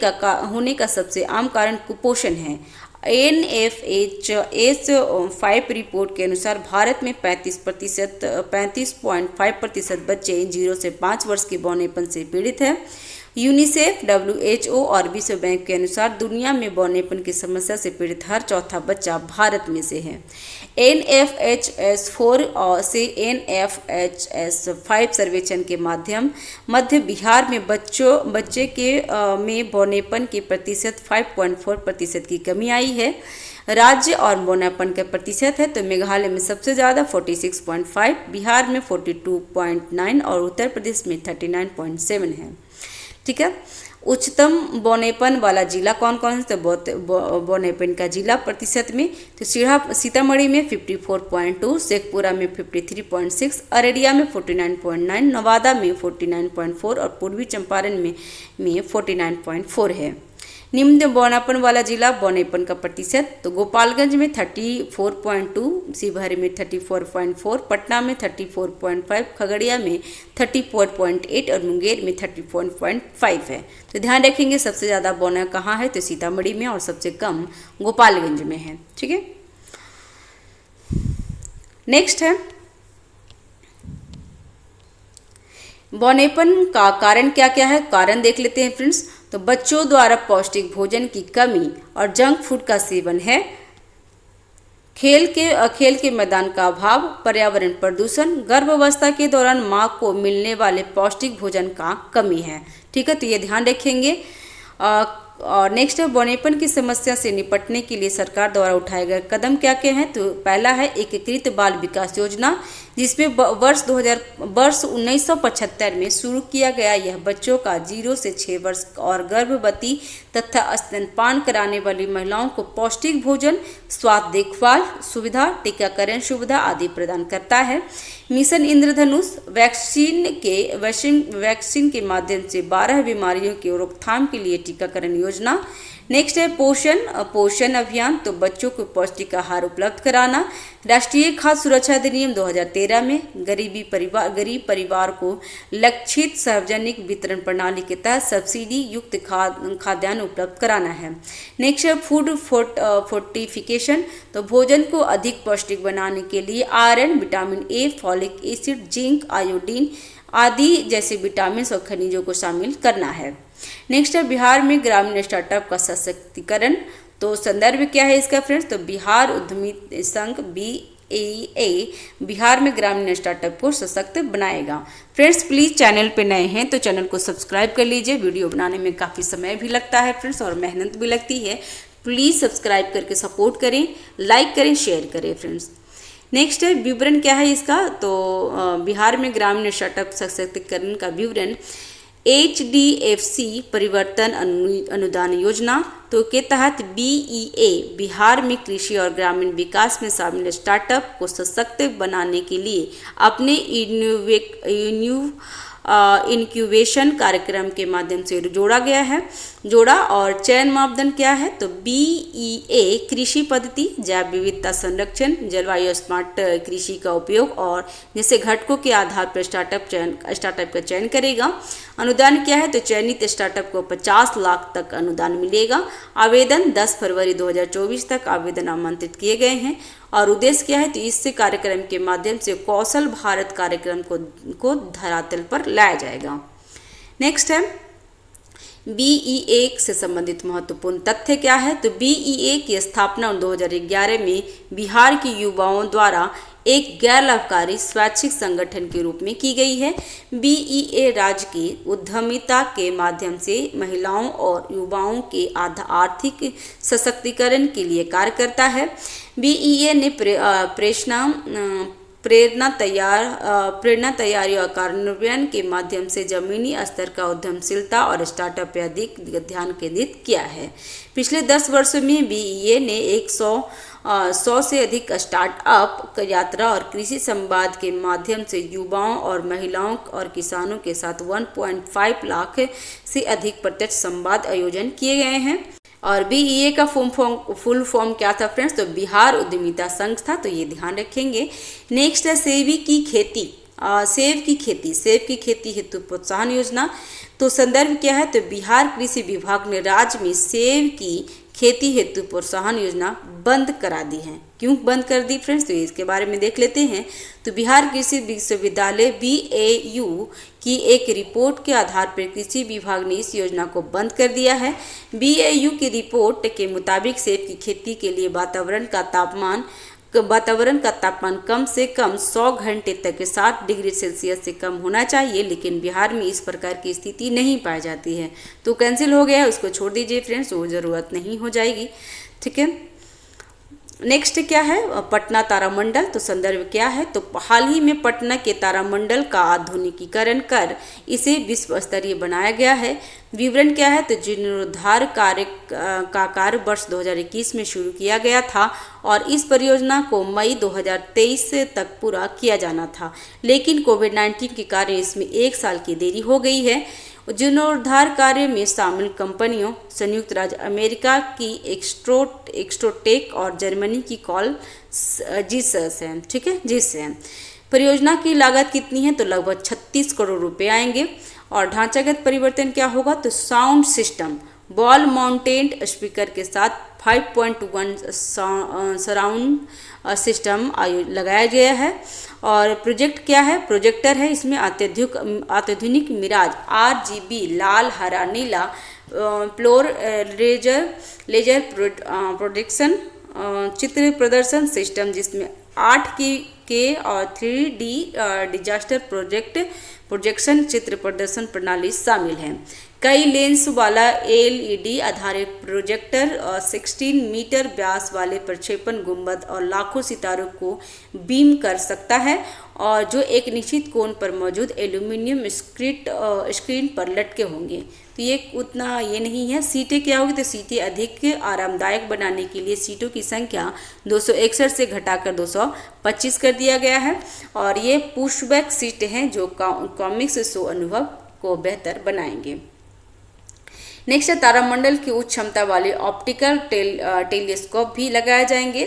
का सबसे आम कारण कुपोषण है। NFHS-5 रिपोर्ट के अनुसार भारत में 35.5% बच्चे 0 से 5 वर्ष के बौनेपन से पीड़ित हैं। यूनिसेफ, WHO और विश्व बैंक के अनुसार दुनिया में बौनेपन की समस्या से पीड़ित हर चौथा बच्चा भारत में से है। NFHS-4 से NFHS-5 सर्वेक्षण के मध्य बिहार में बच्चे के में बौनेपन के प्रतिशत 5.4% की कमी आई है। राज्य और बौनापन का प्रतिशत है तो मेघालय में सबसे ज़्यादा 46.5, बिहार में 42.9 और उत्तर प्रदेश में 39.7 है। ठीक है। उच्चतम बौनेपन वाला जिला कौन कौन से? बौनेपन का जिला प्रतिशत में तो सीतामढ़ी में 54.2, शेखपुरा में 53.6, अररिया में 49.9, नवादा में 49.4 और पूर्वी चंपारण में 49.4 है। निम्न बौनापन वाला जिला बौनेपन का प्रतिशत तो गोपालगंज में 34.2, शिवहर में 34.4, पटना में 34.5, खगड़िया में 34.8 और मुंगेर में 34.5 है। तो ध्यान रखेंगे सबसे ज़्यादा बौना कहाँ है? तो सीतामढ़ी में और सबसे कम गोपालगंज में है। ठीक है। नेक्स्ट है बौनेपन का कारण क्या क्या है? कारण देख लेते हैं फ्रेंड्स। तो बच्चों द्वारा पौष्टिक भोजन की कमी और जंक फूड का सेवन है, खेल के मैदान का अभाव, पर्यावरण प्रदूषण, गर्भावस्था के दौरान मां को मिलने वाले पौष्टिक भोजन का कमी है। ठीक है। तो ये ध्यान रखेंगे। और नेक्स्ट है बौनेपन की समस्या से निपटने के लिए सरकार द्वारा उठाए गए कदम क्या क्या हैं? तो पहला है एकीकृत बाल विकास योजना, जिसमें वर्ष 1975 में शुरू किया गया। यह बच्चों का 0 से 6 वर्ष और गर्भवती तथा स्तनपान कराने वाली महिलाओं को पौष्टिक भोजन, स्वास्थ्य देखभाल सुविधा, टीकाकरण सुविधा आदि प्रदान करता है। मिशन इंद्रधनुष वैक्सीन के माध्यम से 12 बीमारियों की रोकथाम के लिए टीकाकरण योजना। नेक्स्ट है पोषण अभियान, तो बच्चों को पौष्टिक आहार उपलब्ध कराना। राष्ट्रीय खाद्य सुरक्षा अधिनियम 2013 में गरीब परिवार को लक्षित सार्वजनिक वितरण प्रणाली के तहत सब्सिडी युक्त खाद्यान्न उपलब्ध कराना है। नेक्स्ट है फूड फोर्टिफिकेशन, तो भोजन को अधिक पौष्टिक बनाने के लिए iron, vitamin A, folic acid, zinc, iodine आदि जैसे विटामिन और खनिजों को शामिल करना है। नेक्स्ट है बिहार में ग्रामीण स्टार्टअप का सशक्तिकरण, तो संदर्भ क्या है इसका फ्रेंड्स? तो बिहार उद्यमी संघ BEA बिहार में ग्रामीण स्टार्टअप को सशक्त बनाएगा। फ्रेंड्स प्लीज़ चैनल पे नए हैं तो चैनल को सब्सक्राइब कर लीजिए। वीडियो बनाने में काफ़ी समय भी लगता है फ्रेंड्स और मेहनत भी लगती है। प्लीज़ सब्सक्राइब करके सपोर्ट करें, लाइक करें, शेयर करें फ्रेंड्स। नेक्स्ट है विवरण क्या है इसका? तो बिहार में ग्रामीण स्टार्टअप सशक्तिकरण का विवरण HDFC परिवर्तन अनुदान योजना तो के तहत BEA बिहार में कृषि और ग्रामीण विकास में शामिल स्टार्टअप को सशक्त बनाने के लिए अपने इनक्यूबेशन कार्यक्रम के माध्यम से जोड़ा और चयन मापदंड क्या है? तो BEA कृषि पद्धति, जैव विविधता संरक्षण, जलवायु स्मार्ट कृषि का उपयोग और जैसे घटकों के आधार पर स्टार्टअप का चयन करेगा। अनुदान क्या है? तो चयनित स्टार्टअप को 50 लाख तक अनुदान मिलेगा। आवेदन 10 फरवरी 2024 तक आवेदन आमंत्रित किए गए हैं और उद्देश्य क्या है? तो इससे कार्यक्रम के माध्यम से कौशल भारत कार्यक्रम को धरातल पर लाया जाएगा। नेक्स्ट है BEA से संबंधित महत्वपूर्ण तथ्य क्या है? तो BEA की स्थापना 2011 में बिहार के युवाओं द्वारा एक गैर लाभकारी स्वैच्छिक संगठन के रूप में की गई है। BEA राज्य की उद्यमिता के माध्यम से महिलाओं और युवाओं के आर्थिक सशक्तिकरण के लिए कार्य करता है। BEA ने प्रेरणा तैयारी और कार्यान्वयन के माध्यम से जमीनी स्तर का उद्यमशीलता और स्टार्टअप पर अधिक ध्यान केंद्रित किया है। पिछले 10 वर्षों में BEA ने 100 से अधिक स्टार्टअप यात्रा और कृषि संवाद के माध्यम से युवाओं और महिलाओं और किसानों के साथ 1.5 लाख से अधिक प्रत्यक्ष संवाद आयोजन किए गए हैं। और BEA का फुल फॉर्म क्या था फ्रेंड्स? तो बिहार उद्यमिता संघ था, तो ये ध्यान रखेंगे। नेक्स्ट है सेब की खेती हेतु प्रोत्साहन योजना। तो संदर्भ क्या है? तो बिहार कृषि विभाग ने राज्य में सेब की खेती हेतु प्रोत्साहन योजना बंद करा दी है। क्यों बंद कर दी फ्रेंड्स? तो इसके बारे में देख लेते हैं। तो बिहार कृषि विश्वविद्यालय BAU की एक रिपोर्ट के आधार पर कृषि विभाग ने इस योजना को बंद कर दिया है। BAU की रिपोर्ट के मुताबिक सेब की खेती के लिए वातावरण का तापमान कम से कम 100 घंटे तक 60 डिग्री सेल्सियस से कम होना चाहिए, लेकिन बिहार में इस प्रकार की स्थिति नहीं पाई जाती है। तो कैंसिल हो गया है, उसको छोड़ दीजिए फ्रेंड्स, वो ज़रूरत नहीं हो जाएगी। ठीक है। नेक्स्ट क्या है? पटना तारामंडल। तो संदर्भ क्या है? तो हाल ही में पटना के तारामंडल का आधुनिकीकरण कर इसे विश्व स्तरीय बनाया गया है। विवरण क्या है? तो जीर्णोद्धार कार्य वर्ष 2021 में शुरू किया गया था और इस परियोजना को मई 2023 तक पूरा किया जाना था, लेकिन कोविड-19 के कारण इसमें 1 साल की देरी हो गई है। जीर्णोद्धार कार्य में शामिल कंपनियों संयुक्त राज्य अमेरिका की एक्सट्रोटेक और जर्मनी की कॉल जीसस है। ठीक है, जीस है। परियोजना की लागत कितनी है? तो लगभग 36 करोड़ रुपए आएंगे। और ढांचागत परिवर्तन क्या होगा? तो sound system wall mounted speaker के साथ 5.1 सराउंड सिस्टम लगाया गया है। और प्रोजेक्ट क्या है? प्रोजेक्टर है। इसमें अत्याधुनिक मिराज RGB लाल हरा नीला फ्लोर लेजर प्रोडक्शन चित्र प्रदर्शन सिस्टम, जिसमें 8K और 3D डिजास्टर प्रोजेक्शन चित्र प्रदर्शन प्रणाली शामिल है। कई लेंस वाला LED आधारित प्रोजेक्टर और 16 मीटर व्यास वाले प्रक्षेपण गुंबद और लाखों सितारों को बीम कर सकता है, और जो एक निश्चित कोण पर मौजूद एल्यूमिनियम स्क्रीन पर लटके होंगे। तो ये उतना ये नहीं है। सीटें क्या होगी? तो सीटें अधिक आरामदायक बनाने के लिए सीटों की संख्या 261 से घटाकर 225 कर दिया गया है। और ये पुशबैक सीट हैं जो कॉमिक्स शो अनुभव को बेहतर बनाएंगे। नेक्स्ट है तारामंडल की उच्च क्षमता वाले ऑप्टिकल टेलीस्कोप भी लगाए जाएंगे।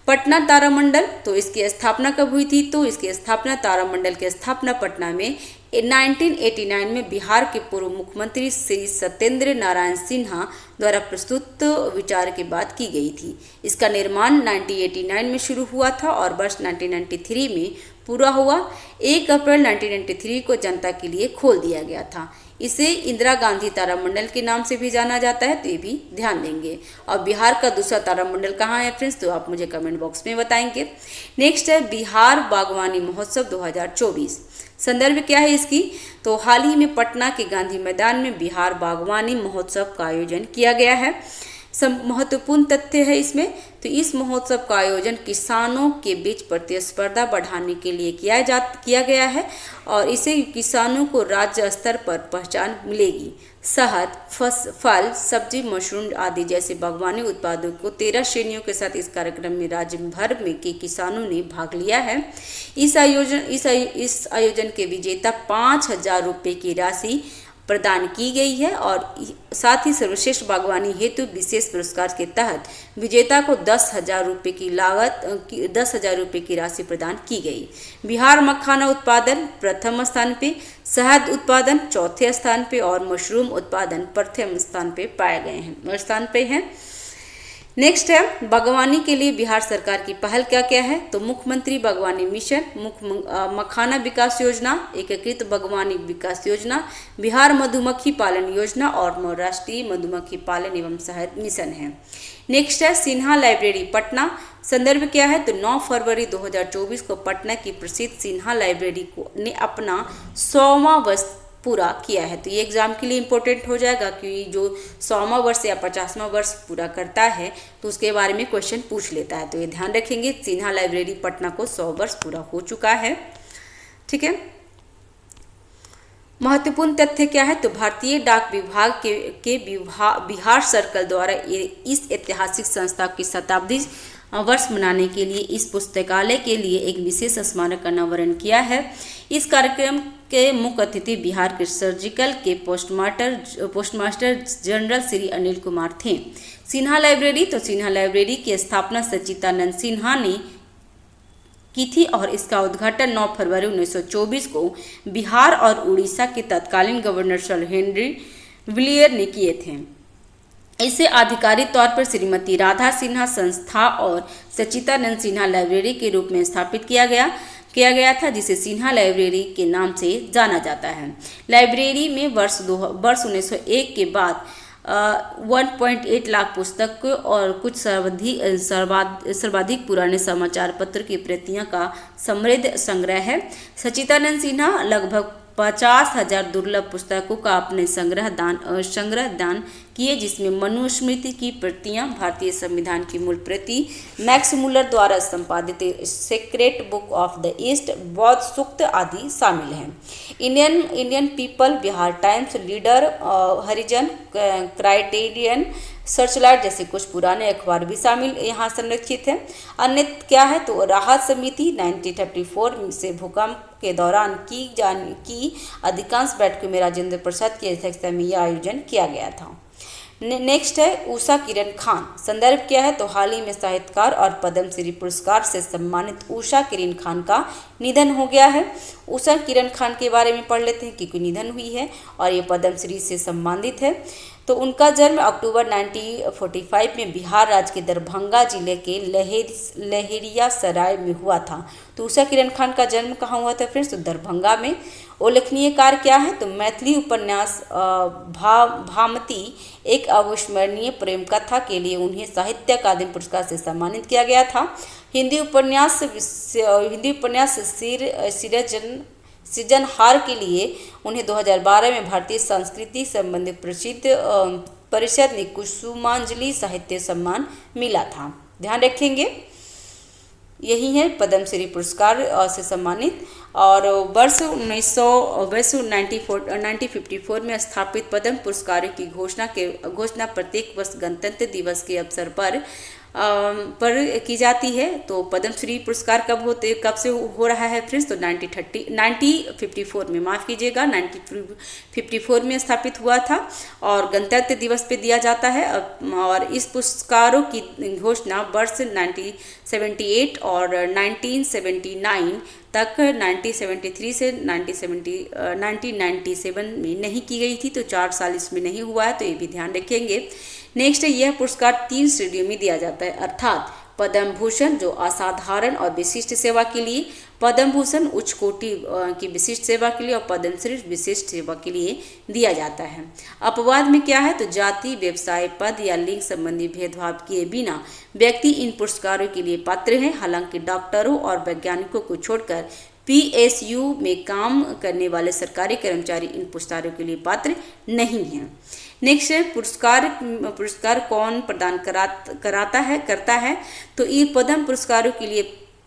पटना तारामंडल, तो इसकी स्थापना कब हुई थी? तो इसकी स्थापना तारामंडल की स्थापना पटना में 1989 में बिहार के पूर्व मुख्यमंत्री श्री सत्येंद्र नारायण सिन्हा द्वारा प्रस्तुत विचार के बाद की गई थी। इसका निर्माण 1989 में शुरू हुआ था और वर्ष 1993 में पूरा हुआ। 1 अप्रैल 1993 को जनता के लिए खोल दिया गया था। इसे इंदिरा गांधी तारामंडल के नाम से भी जाना जाता है, तो ये भी ध्यान देंगे। और बिहार का दूसरा तारामंडल कहाँ है फ्रेंड्स? तो आप मुझे कमेंट बॉक्स में बताएंगे। नेक्स्ट है बिहार बागवानी महोत्सव 2024। संदर्भ क्या है इसकी? तो हाल ही में पटना के गांधी मैदान में बिहार बागवानी महोत्सव का आयोजन किया गया है। महत्वपूर्ण तथ्य है इसमें। तो इस महोत्सव का आयोजन किसानों के बीच प्रतिस्पर्धा बढ़ाने के लिए किया गया है और इससे किसानों को राज्य स्तर पर पहचान मिलेगी। शहद, फल, सब्जी, मशरूम आदि जैसे बागवानी उत्पादों को 13 श्रेणियों के साथ इस कार्यक्रम में राज्य भर में के किसानों ने भाग लिया है। इस आयोजन के विजेता 5,000 रुपये की राशि प्रदान की गई है और साथ ही सर्वश्रेष्ठ बागवानी हेतु विशेष पुरस्कार के तहत विजेता को 10,000 रुपये की 10,000 रुपये की राशि प्रदान की गई। बिहार मखाना उत्पादन प्रथम स्थान पे, शहद उत्पादन चौथे स्थान पे और मशरूम उत्पादन प्रथम स्थान पे हैं। नेक्स्ट है बागवानी के लिए बिहार सरकार की पहल क्या क्या है? तो मुख्यमंत्री बागवानी मिशन, मखाना विकास योजना, एकीकृत बागवानी विकास योजना, बिहार मधुमक्खी पालन योजना और राष्ट्रीय मधुमक्खी पालन एवं शहद मिशन है। नेक्स्ट है सिन्हा लाइब्रेरी पटना। संदर्भ क्या है तो 9 फरवरी 2024 को पटना की प्रसिद्ध सिन्हा लाइब्रेरी को ने अपना 100वां वर्ष पूरा किया है। तो ये एग्जाम के लिए इंपॉर्टेंट हो जाएगा कि जो 100वां वर्ष या 50वां वर्ष पूरा करता है तो उसके बारे में क्वेश्चन पूछ लेता है। तो ये ध्यान रखेंगे, सिन्हा लाइब्रेरी पटना को 100 वर्ष पूरा हो चुका है। ठीक है, महत्वपूर्ण तथ्य क्या है तो भारतीय डाक विभाग के बिहार सर्कल द्वारा इस ऐतिहासिक संस्था की शताब्दी वर्ष मनाने के लिए इस पुस्तकालय के लिए एक विशेष स्मारक का अनावरण किया है। इस कार्यक्रम के मुख्य अतिथि बिहार के सर्जिकल के पोस्टमास्टर जनरल श्री अनिल कुमार थे। सिन्हा लाइब्रेरी की स्थापना सच्चिदानंद सिन्हा ने की थी और इसका उद्घाटन 9 फरवरी 1924 को बिहार और उड़ीसा के तत्कालीन गवर्नर सर हेनरी विलियर ने किए थे। इसे आधिकारिक तौर पर श्रीमती राधा सिन्हा संस्था और सच्चिदानंद सिन्हा लाइब्रेरी के रूप में स्थापित किया गया था, जिसे सिन्हा लाइब्रेरी के नाम से जाना जाता है। लाइब्रेरी में वर्ष 1901 के बाद 1.8 लाख पुस्तक और कुछ सर्वाधिक पुराने समाचार पत्र की प्रतियां का समृद्ध संग्रह है। सच्चिदानंद सिन्हा लगभग 50,000 दुर्लभ पुस्तकों का अपने संग्रह दान किए, जिसमें मनुस्मृति की प्रतियां, भारतीय संविधान की मूल प्रति, मैक्स मुलर द्वारा संपादित sacred book of the East, बौद्ध सूक्त आदि शामिल हैं। Indian people, Bihar Times, Leader, Harijan, Criterion, Searchlight जैसे कुछ पुराने अखबार भी शामिल यहाँ संरक्षित हैं। अन्य क्या है तो राहत समिति 1934 से भूकंप के दौरान की अधिकांश बैठकों में राजेंद्र प्रसाद की अध्यक्षता में यह आयोजन किया गया था। नेक्स्ट है उषा किरण खान। संदर्भ क्या है तो हाल ही में साहित्यकार और पद्मश्री पुरस्कार से सम्मानित उषा किरण खान का निधन हो गया है। उषा किरण खान के बारे में पढ़ लेते हैं क्योंकि निधन हुई है और ये पद्मश्री से सम्मानित है। तो उनका जन्म अक्टूबर 1945 में बिहार राज्य के दरभंगा जिले के लहेरिया सराय में हुआ था। तो उषा किरण खान का जन्म कहाँ हुआ था फ्रेंड्स तो दरभंगा में। उल्लेखनीय कार्य क्या है तो मैथिली उपन्यास भामती एक अविस्मरणीय प्रेम कथा के लिए उन्हें साहित्य अकादमी पुरस्कार से सम्मानित किया गया था। हिंदी उपन्यास सृजनहार के लिए उन्हें 2012 में भारतीय संस्कृति संबंधी प्रसिद्ध परिषद ने कुसुमांजलि साहित्य सम्मान मिला था। ध्यान रखेंगे, यही है पद्मश्री पुरस्कार से सम्मानित। और वर्ष 1954 में स्थापित पद्म पुरस्कारों की घोषणा प्रत्येक वर्ष गणतंत्र दिवस के अवसर पर की जाती है। तो पद्मश्री पुरस्कार कब से हो रहा है फ्रेंड्स तो 1954 में, माफ़ कीजिएगा 1954 में स्थापित हुआ था और गणतंत्र दिवस पे दिया जाता है। और इस पुरस्कारों की घोषणा वर्ष 1978 और 1979 तक 1973 से 1997 में नहीं की गई थी। तो 4 साल इसमें नहीं हुआ है, तो ये भी ध्यान रखेंगे। नेक्स्ट है यह पुरस्कार 3 श्रेणियों में दिया जाता है, अर्थात पद्म भूषण जो असाधारण और विशिष्ट सेवा के लिए, पद्म भूषण उच्च कोटि की विशिष्ट सेवा के लिए और पद्मश्री विशिष्ट सेवा के लिए दिया जाता है। अपवाद में क्या है तो जाति, व्यवसाय, पद या लिंग संबंधी भेदभाव किए बिना व्यक्ति इन पुरस्कारों के लिए पात्र हैं। हालांकि डॉक्टरों और वैज्ञानिकों को छोड़कर PSU में काम करने वाले सरकारी कर्मचारी इन पुरस्कारों के लिए पात्र नहीं हैं। नेक्स्ट है पुरस्कार कौन प्रदान करता है तो ये पद्म पुरस्कारों के लिए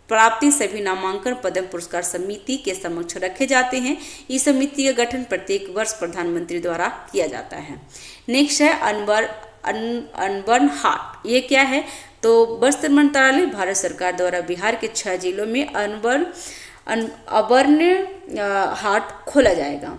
प्राप्ति सभी नामांकन पद्म पुरस्कार समिति के समक्ष रखे जाते हैं। इस समिति का गठन प्रत्येक वर्ष प्रधानमंत्री द्वारा किया जाता है। नेक्स्ट है अनबर्न हार्ट। ये क्या है तो वस्त्र मंत्रालय भारत सरकार द्वारा बिहार के 6 जिलों में अबर्न हाट खोला जाएगा।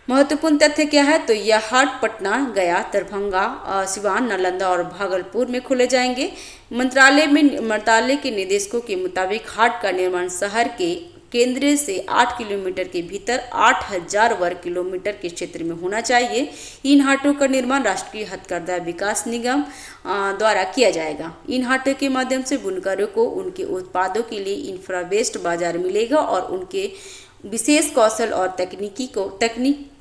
महत्वपूर्ण तथ्य क्या है तो यह हाट पटना, गया, दरभंगा, सिवान, नालंदा और भागलपुर में खोले जाएंगे। मंत्रालय के निर्देशकों के मुताबिक हाट का निर्माण शहर के केंद्र से 8 किलोमीटर के भीतर 8000 वर्ग किलोमीटर के क्षेत्र में होना चाहिए। इन हाटों का निर्माण राष्ट्रीय हथकरघा विकास निगम द्वारा किया जाएगा। इन हाटों के माध्यम से बुनकरों को उनके उत्पादों के लिए इंफ्रावेस्ट बाजार मिलेगा और विशेष कौशल और तकनीक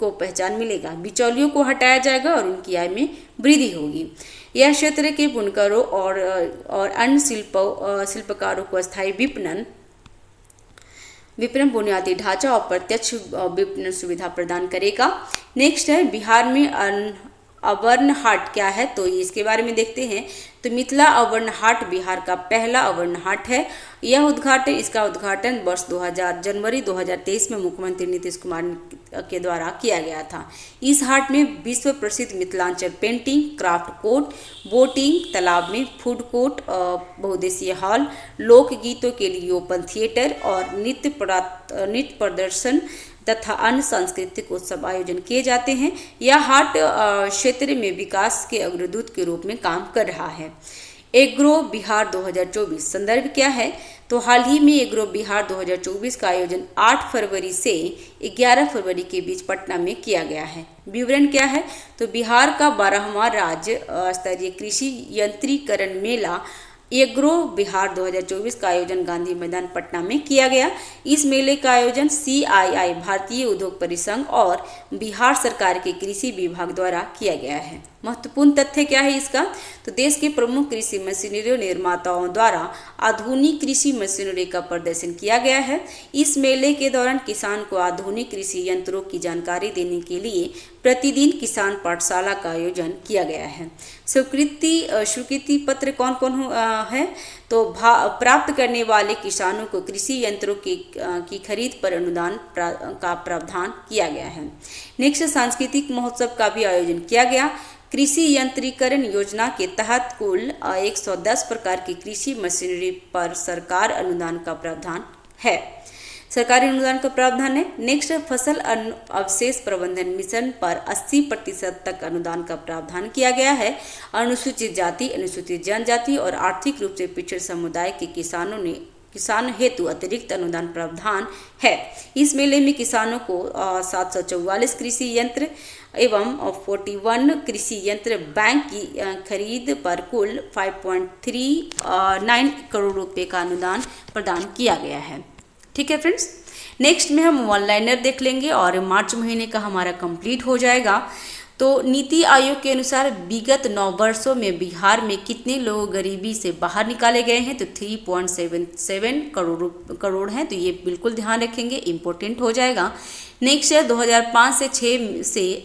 को पहचान मिलेगा। बिचौलियों को हटाया जाएगा और उनकी आय में वृद्धि होगी। यह क्षेत्र के बुनकरों और अन्य शिल्पकारों को स्थायी विपणन बुनियादी ढांचा और प्रत्यक्ष विपणन सुविधा प्रदान करेगा। नेक्स्ट है बिहार में अवर्ण हाट क्या है, तो इसके बारे में देखते हैं। तो मिथिला अवर्ण हाट बिहार का पहला अवर्ण हाट है। इसका उद्घाटन वर्ष जनवरी 2023 में मुख्यमंत्री नीतीश कुमार के द्वारा किया गया था। इस हाट में विश्व प्रसिद्ध Mithilanchal painting, craft court, boating, तालाब में फूड कोर्ट, बहुउद्देशीय हॉल, लोकगीतों के लिए ओपन थिएटर और नृत्य प्रदर्शन तथा अन्य सांस्कृतिक उत्सव आयोजन किए जाते हैं। यह हाट क्षेत्र में विकास के अग्रदूत के रूप में काम कर रहा है। एग्रो बिहार 2024 संदर्भ क्या है, तो हाल ही में एग्रो बिहार 2024 का आयोजन 8 फरवरी से 11 फरवरी के बीच पटना में किया गया है। विवरण क्या है, तो बिहार का 12वां राज्य स्तरीय कृषि यंत्रीकरण मेला एग्रो बिहार 2024 का आयोजन गांधी मैदान पटना में किया गया। इस मेले का आयोजन CII भारतीय उद्योग परिसंघ और बिहार सरकार के कृषि विभाग द्वारा किया गया है। महत्वपूर्ण तथ्य क्या है इसका, तो देश के प्रमुख कृषि मशीनरी निर्माताओं द्वारा आधुनिक कृषि मशीनरी का प्रदर्शन किया गया है। इस मेले के दौरान किसान को आधुनिक कृषि यंत्रों की जानकारी देने के लिए प्रतिदिन किसान पाठशाला का आयोजन किया गया है। स्वीकृति पत्र कौन कौन है, तो प्राप्त करने वाले किसानों को कृषि यंत्रों की खरीद पर अनुदान का प्रावधान किया गया है। नेक्स्ट, सांस्कृतिक महोत्सव का भी आयोजन किया गया। कृषि यंत्रीकरण योजना के तहत कुल 110 प्रकार की कृषि मशीनरी पर सरकारी अनुदान का प्रावधान है। नेक्स्ट, फसल अवशेष प्रबंधन मिशन पर 80% तक अनुदान का प्रावधान किया गया है। अनुसूचित जाति, अनुसूचित जनजाति और आर्थिक रूप से पिछड़े समुदाय के किसान हेतु अतिरिक्त अनुदान प्रावधान है। इस मेले में किसानों को 744 कृषि यंत्र एवं 41 कृषि यंत्र बैंक की खरीद पर कुल 5.39 करोड़ रुपए का अनुदान प्रदान किया गया है। ठीक है फ्रेंड्स, नेक्स्ट में हम वन लाइनर देख लेंगे और मार्च महीने का हमारा कंप्लीट हो जाएगा। तो नीति आयोग के अनुसार विगत 9 वर्षों में बिहार में कितने लोग गरीबी से बाहर निकाले गए हैं, तो 3.77 करोड़ हैं। तो ये बिल्कुल ध्यान रखेंगे, इम्पोर्टेंट हो जाएगा। नेक्स्ट है 2005-6 से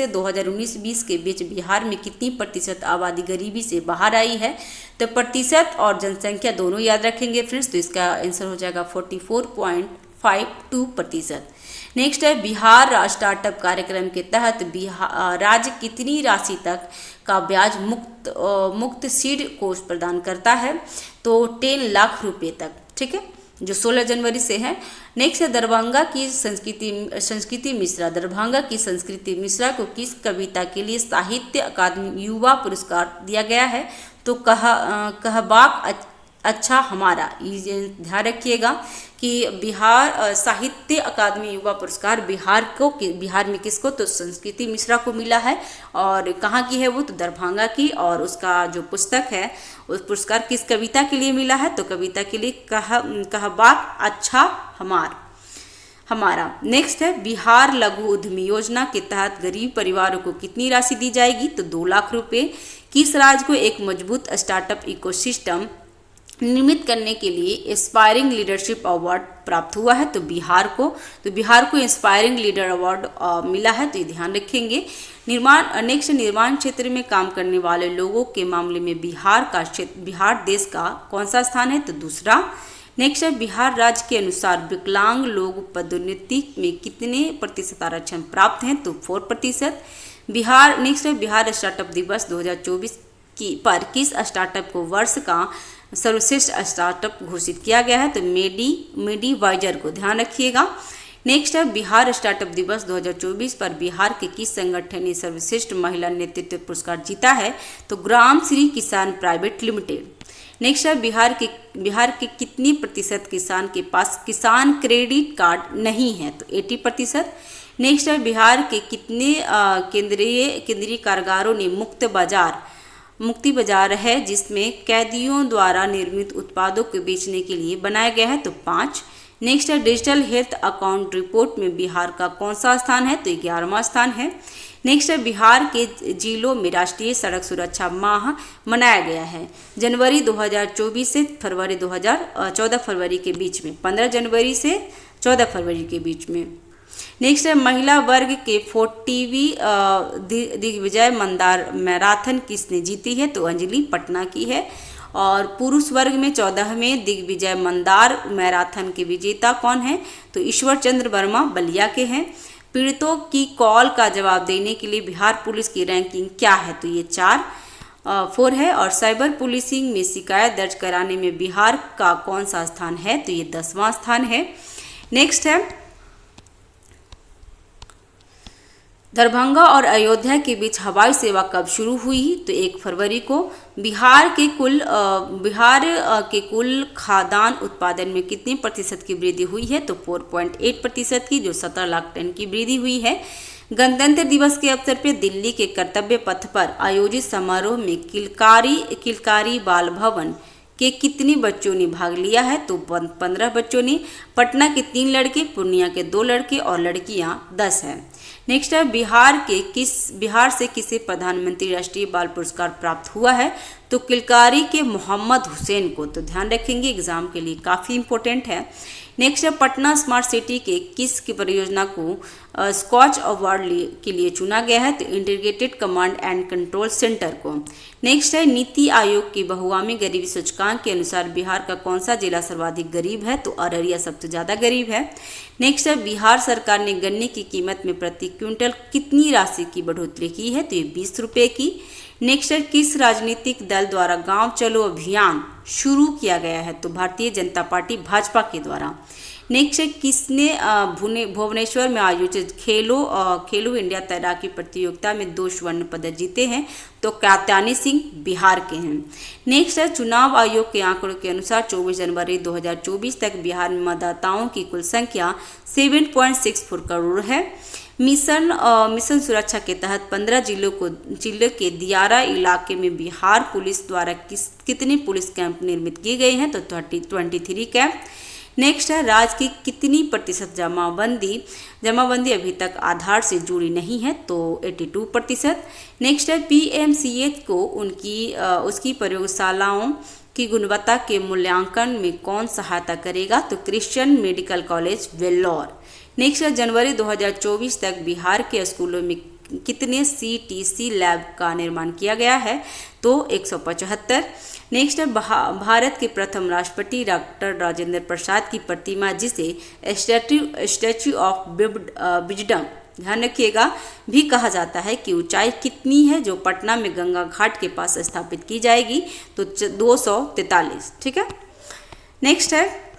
2019-20 के बीच बिहार में कितनी प्रतिशत आबादी गरीबी से बाहर आई है, तो प्रतिशत और जनसंख्या दोनों याद रखेंगे फ्रेंड्स। तो इसका आंसर हो जाएगा 44.52%। नेक्स्ट है बिहार स्टार्टअप कार्यक्रम के तहत राज्य कितनी राशि तक का ब्याज मुक्त सीड कोष प्रदान करता है, तो 10 लाख रुपए तक। ठीक है, जो 16 जनवरी से है। नेक्स्ट है दरभंगा की संस्कृति मिश्रा को किस कविता के लिए साहित्य अकादमी युवा पुरस्कार दिया गया है, तो कहबाक अच्छा हमारा। ये ध्यान रखिएगा कि बिहार साहित्य अकादमी युवा पुरस्कार बिहार में किसको, तो संस्कृति मिश्रा को मिला है। और कहाँ की है वो, तो दरभंगा की। और उसका जो पुस्तक है उस पुरस्कार किस कविता के लिए मिला है, तो कविता के लिए कहबाक अच्छा हमारा। नेक्स्ट है बिहार लघु उद्यमी योजना के तहत गरीब परिवारों को कितनी राशि दी जाएगी, तो 2 लाख रुपए। किस राज्य को एक मजबूत स्टार्टअप इकोसिस्टम निर्मित करने के लिए एस्पायरिंग लीडरशिप अवार्ड प्राप्त हुआ है, तो बिहार को इंस्पायरिंग लीडर अवार्ड मिला है। तो ये ध्यान रखेंगे। निर्माण क्षेत्र में काम करने वाले लोगों के मामले में बिहार देश का कौन सा स्थान है, तो दूसरा। नेक्स्ट है बिहार राज्य के अनुसार विकलांग लोग पदोन्नति में कितने प्रतिशत आरक्षण प्राप्त हैं, तो 4%। नेक्स्ट है बिहार स्टार्टअप दिवस 2024 पर किस स्टार्टअप को वर्ष का सर्वश्रेष्ठ स्टार्टअप घोषित किया गया है, तो मेडीवाइजर को ध्यान रखिएगा। नेक्स्ट है बिहार स्टार्टअप दिवस 2024 पर बिहार के किस संगठन ने सर्वश्रेष्ठ महिला नेतृत्व पुरस्कार जीता है, तो ग्राम श्री किसान प्राइवेट लिमिटेड। नेक्स्ट है बिहार के कितनी प्रतिशत किसान के पास किसान क्रेडिट कार्ड नहीं है, तो 80%। नेक्स्ट है बिहार के कितने केंद्रीय कारागारों ने मुक्ति बाजार है जिसमें कैदियों द्वारा निर्मित उत्पादों को बेचने के लिए बनाया गया है, तो 5। नेक्स्ट है डिजिटल हेल्थ अकाउंट रिपोर्ट में बिहार का कौन सा स्थान है, तो 11वां स्थान है। नेक्स्ट है बिहार के जिलों में राष्ट्रीय सड़क सुरक्षा माह मनाया गया है जनवरी 2024 से 14 फरवरी के बीच में, 15 जनवरी से 14 फरवरी के बीच में। नेक्स्ट है महिला वर्ग के 40वीं दिग्विजय मंदार मैराथन किसने जीती है, तो अंजलि पटना की है। और पुरुष वर्ग में 14वें दिग्विजय मंदार मैराथन के विजेता कौन है, तो ईश्वर चंद्र वर्मा बलिया के हैं। पीड़ितों की कॉल का जवाब देने के लिए बिहार पुलिस की रैंकिंग क्या है, तो ये 4 है। और साइबर पुलिसिंग में शिकायत दर्ज कराने में बिहार का कौन सा स्थान है, तो ये 10वां स्थान है। नेक्स्ट है दरभंगा और अयोध्या के बीच हवाई सेवा कब शुरू हुई, तो 1 फरवरी को। बिहार के कुल खाद्यान्न उत्पादन में कितने प्रतिशत की वृद्धि हुई है, तो 4.8% की, जो 17 लाख टन की वृद्धि हुई है। गणतंत्र दिवस के अवसर पर दिल्ली के कर्तव्य पथ पर आयोजित समारोह में किलकारी बाल भवन के कितने बच्चों ने भाग लिया है, तो 15 बच्चों ने। पटना के 3 लड़के, पूर्णिया के 2 लड़के और लड़कियां 10 हैं। नेक्स्ट है बिहार से किसे प्रधानमंत्री राष्ट्रीय बाल पुरस्कार प्राप्त हुआ है, तो किलकारी के मोहम्मद हुसैन को, तो ध्यान रखेंगे एग्जाम के लिए काफ़ी इंपॉर्टेंट है। नेक्स्ट है पटना स्मार्ट सिटी के किस की परियोजना को स्कॉच अवार्ड के लिए चुना गया है, तो integrated command and control centre को। नेक्स्ट है नीति आयोग की बहुआमी गरीबी सूचकांक के अनुसार बिहार का कौन सा जिला सर्वाधिक गरीब है, तो अररिया सबसे ज़्यादा गरीब है। नेक्स्ट है बिहार सरकार ने गन्ने की कीमत में प्रति क्विंटल कितनी राशि की बढ़ोतरी की है, तो ये 20 रुपये की। नेक्स्ट है किस राजनीतिक दल द्वारा गांव चलो अभियान शुरू किया गया है, तो भारतीय जनता पार्टी भाजपा के द्वारा। नेक्स्ट है किसने भुवनेश्वर में आयोजित खेलो इंडिया तैराकी प्रतियोगिता में 2 स्वर्ण पदक जीते हैं, तो कात्यायनी सिंह बिहार के हैं। नेक्स्ट है चुनाव आयोग के आंकड़ों के अनुसार 24 जनवरी 2024 तक बिहार में मतदाताओं की कुल संख्या 7.64 करोड़ है। मिशन सुरक्षा के तहत 15 जिलों के दियारा इलाके में बिहार पुलिस द्वारा कितने पुलिस कैंप निर्मित किए गए हैं, तो 23 कैंप। नेक्स्ट है राज्य की कितनी प्रतिशत जमाबंदी अभी तक आधार से जुड़ी नहीं है, तो 82%। नेक्स्ट है पीएमसीएच को उसकी प्रयोगशालाओं की गुणवत्ता के मूल्यांकन में कौन सहायता करेगा, तो Christian medical college Vellore. Next है जनवरी 2024 तक बिहार के स्कूलों में कितने सीटीसी लैब का निर्माण किया गया है, तो 175। नेक्स्ट है भारत के प्रथम राष्ट्रपति डॉक्टर राजेंद्र प्रसाद की प्रतिमा, जिसे स्टैच्यू ऑफ विजडम, ध्यान रखिएगा, भी कहा जाता है, कि ऊंचाई कितनी है, जो पटना में गंगा घाट के पास स्थापित की जाएगी, तो 243। ठीक है। नेक्स्ट है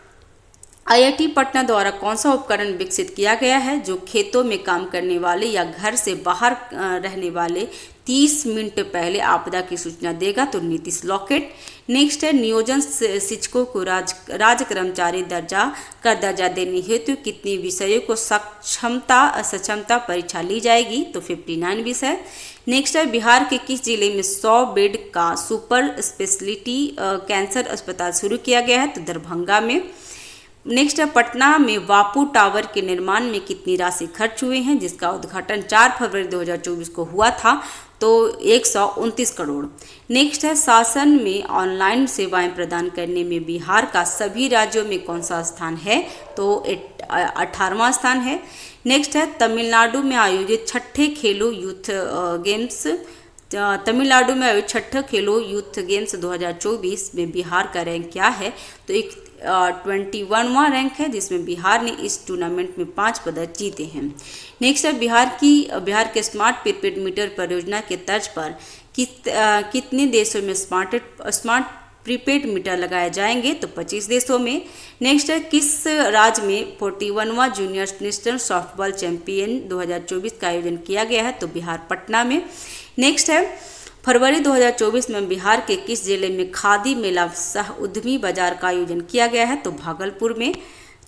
आईआईटी पटना द्वारा कौन सा उपकरण विकसित किया गया है, जो खेतों में काम करने वाले या घर से बाहर रहने वाले 30 मिनट पहले आपदा की सूचना देगा, तो नीतीश लॉकेट। नेक्स्ट है नियोजन शिक्षकों को राज्य कर्मचारी दर्जा देने हेतु कितने विषयों को सक्षमता परीक्षा ली जाएगी, तो 59 विषय। नेक्स्ट है बिहार के किस जिले में 100 बेड का सुपर स्पेशलिटी कैंसर अस्पताल शुरू किया गया है, तो दरभंगा में। नेक्स्ट है पटना में वापू टावर के निर्माण में कितनी राशि खर्च हुए हैं, जिसका उद्घाटन 4 फरवरी 2024 को हुआ था, तो 129 करोड़। नेक्स्ट है शासन में ऑनलाइन सेवाएं प्रदान करने में बिहार का सभी राज्यों में कौन सा स्थान है, तो 18वां स्थान है। नेक्स्ट है तमिलनाडु में आयोजित छठे खेलो यूथ गेम्स 2024 में बिहार का रैंक क्या है, तो 21वां रैंक है, जिसमें बिहार ने इस टूर्नामेंट में 5 पदक जीते हैं। नेक्स्ट है बिहार के स्मार्ट प्रीपेड मीटर परियोजना के तर्ज पर कितने देशों में स्मार्ट प्रीपेड मीटर लगाए जाएंगे, तो 25 देशों में। नेक्स्ट है किस राज्य में 41वां जूनियर नेशनल सॉफ्टबॉल चैंपियन 2024 का आयोजन किया गया है, तो बिहार पटना में। नेक्स्ट है फरवरी 2024 में बिहार के किस जिले में खादी मेला सह उद्यमी बाजार का आयोजन किया गया है, तो भागलपुर में।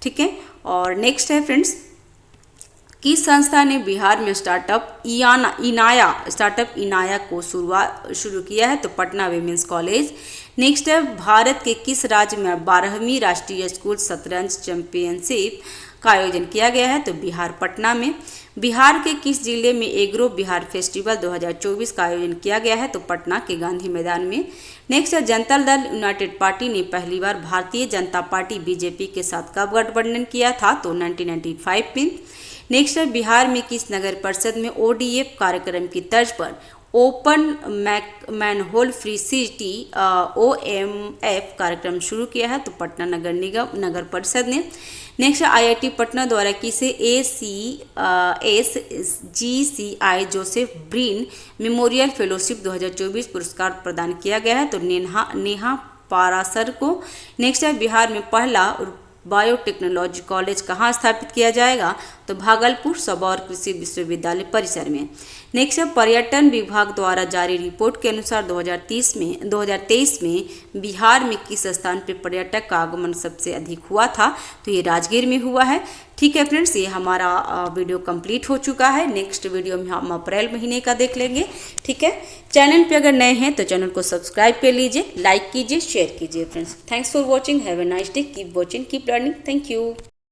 ठीक है। और नेक्स्ट है फ्रेंड्स किस संस्था ने बिहार में स्टार्टअप इनाया को शुरू किया है? तो पटना विमेंस कॉलेज। नेक्स्ट है, भारत के किस राज्य में 12वीं राष्ट्रीय स्कूल शतरंज चैंपियनशिप का आयोजन किया गया है? तो बिहार, पटना में। बिहार के किस जिले में एग्रो बिहार फेस्टिवल 2024 का आयोजन किया गया है? तो पटना के गांधी मैदान में। नेक्स्ट है, जनता दल यूनाइटेड पार्टी ने पहली बार भारतीय जनता पार्टी बीजेपी के साथ कब गठबंधन किया था? तो 1995 में। नेक्स्ट है, बिहार में किस नगर परिषद में ODF कार्यक्रम की तर्ज पर open manhole free city OMF कार्यक्रम शुरू किया है? तो पटना नगर निगम नगर परिषद ने। नेक्स्ट, IIT पटना द्वारा किसे SGCI जोसेफ ब्रीन मेमोरियल फेलोशिप 2024 पुरस्कार प्रदान किया गया है? तो नेहा पारासर को। नेक्स्ट है, बिहार में पहला बायोटेक्नोलॉजी कॉलेज कहाँ स्थापित किया जाएगा? तो भागलपुर सबौर कृषि विश्वविद्यालय परिसर में। नेक्स्ट है, पर्यटन विभाग द्वारा जारी रिपोर्ट के अनुसार 2023 में बिहार में किस स्थान पर पर्यटक का आगमन सबसे अधिक हुआ था? तो ये राजगीर में हुआ है। ठीक है फ्रेंड्स, ये हमारा वीडियो कंप्लीट हो चुका है। नेक्स्ट वीडियो में हम अप्रैल महीने का देख लेंगे। ठीक है, चैनल पे अगर नए हैं तो चैनल को सब्सक्राइब कर लीजिए, लाइक कीजिए, शेयर कीजिए friends. Thanks for watching, have a nice day, keep watching, keep learning, thank you.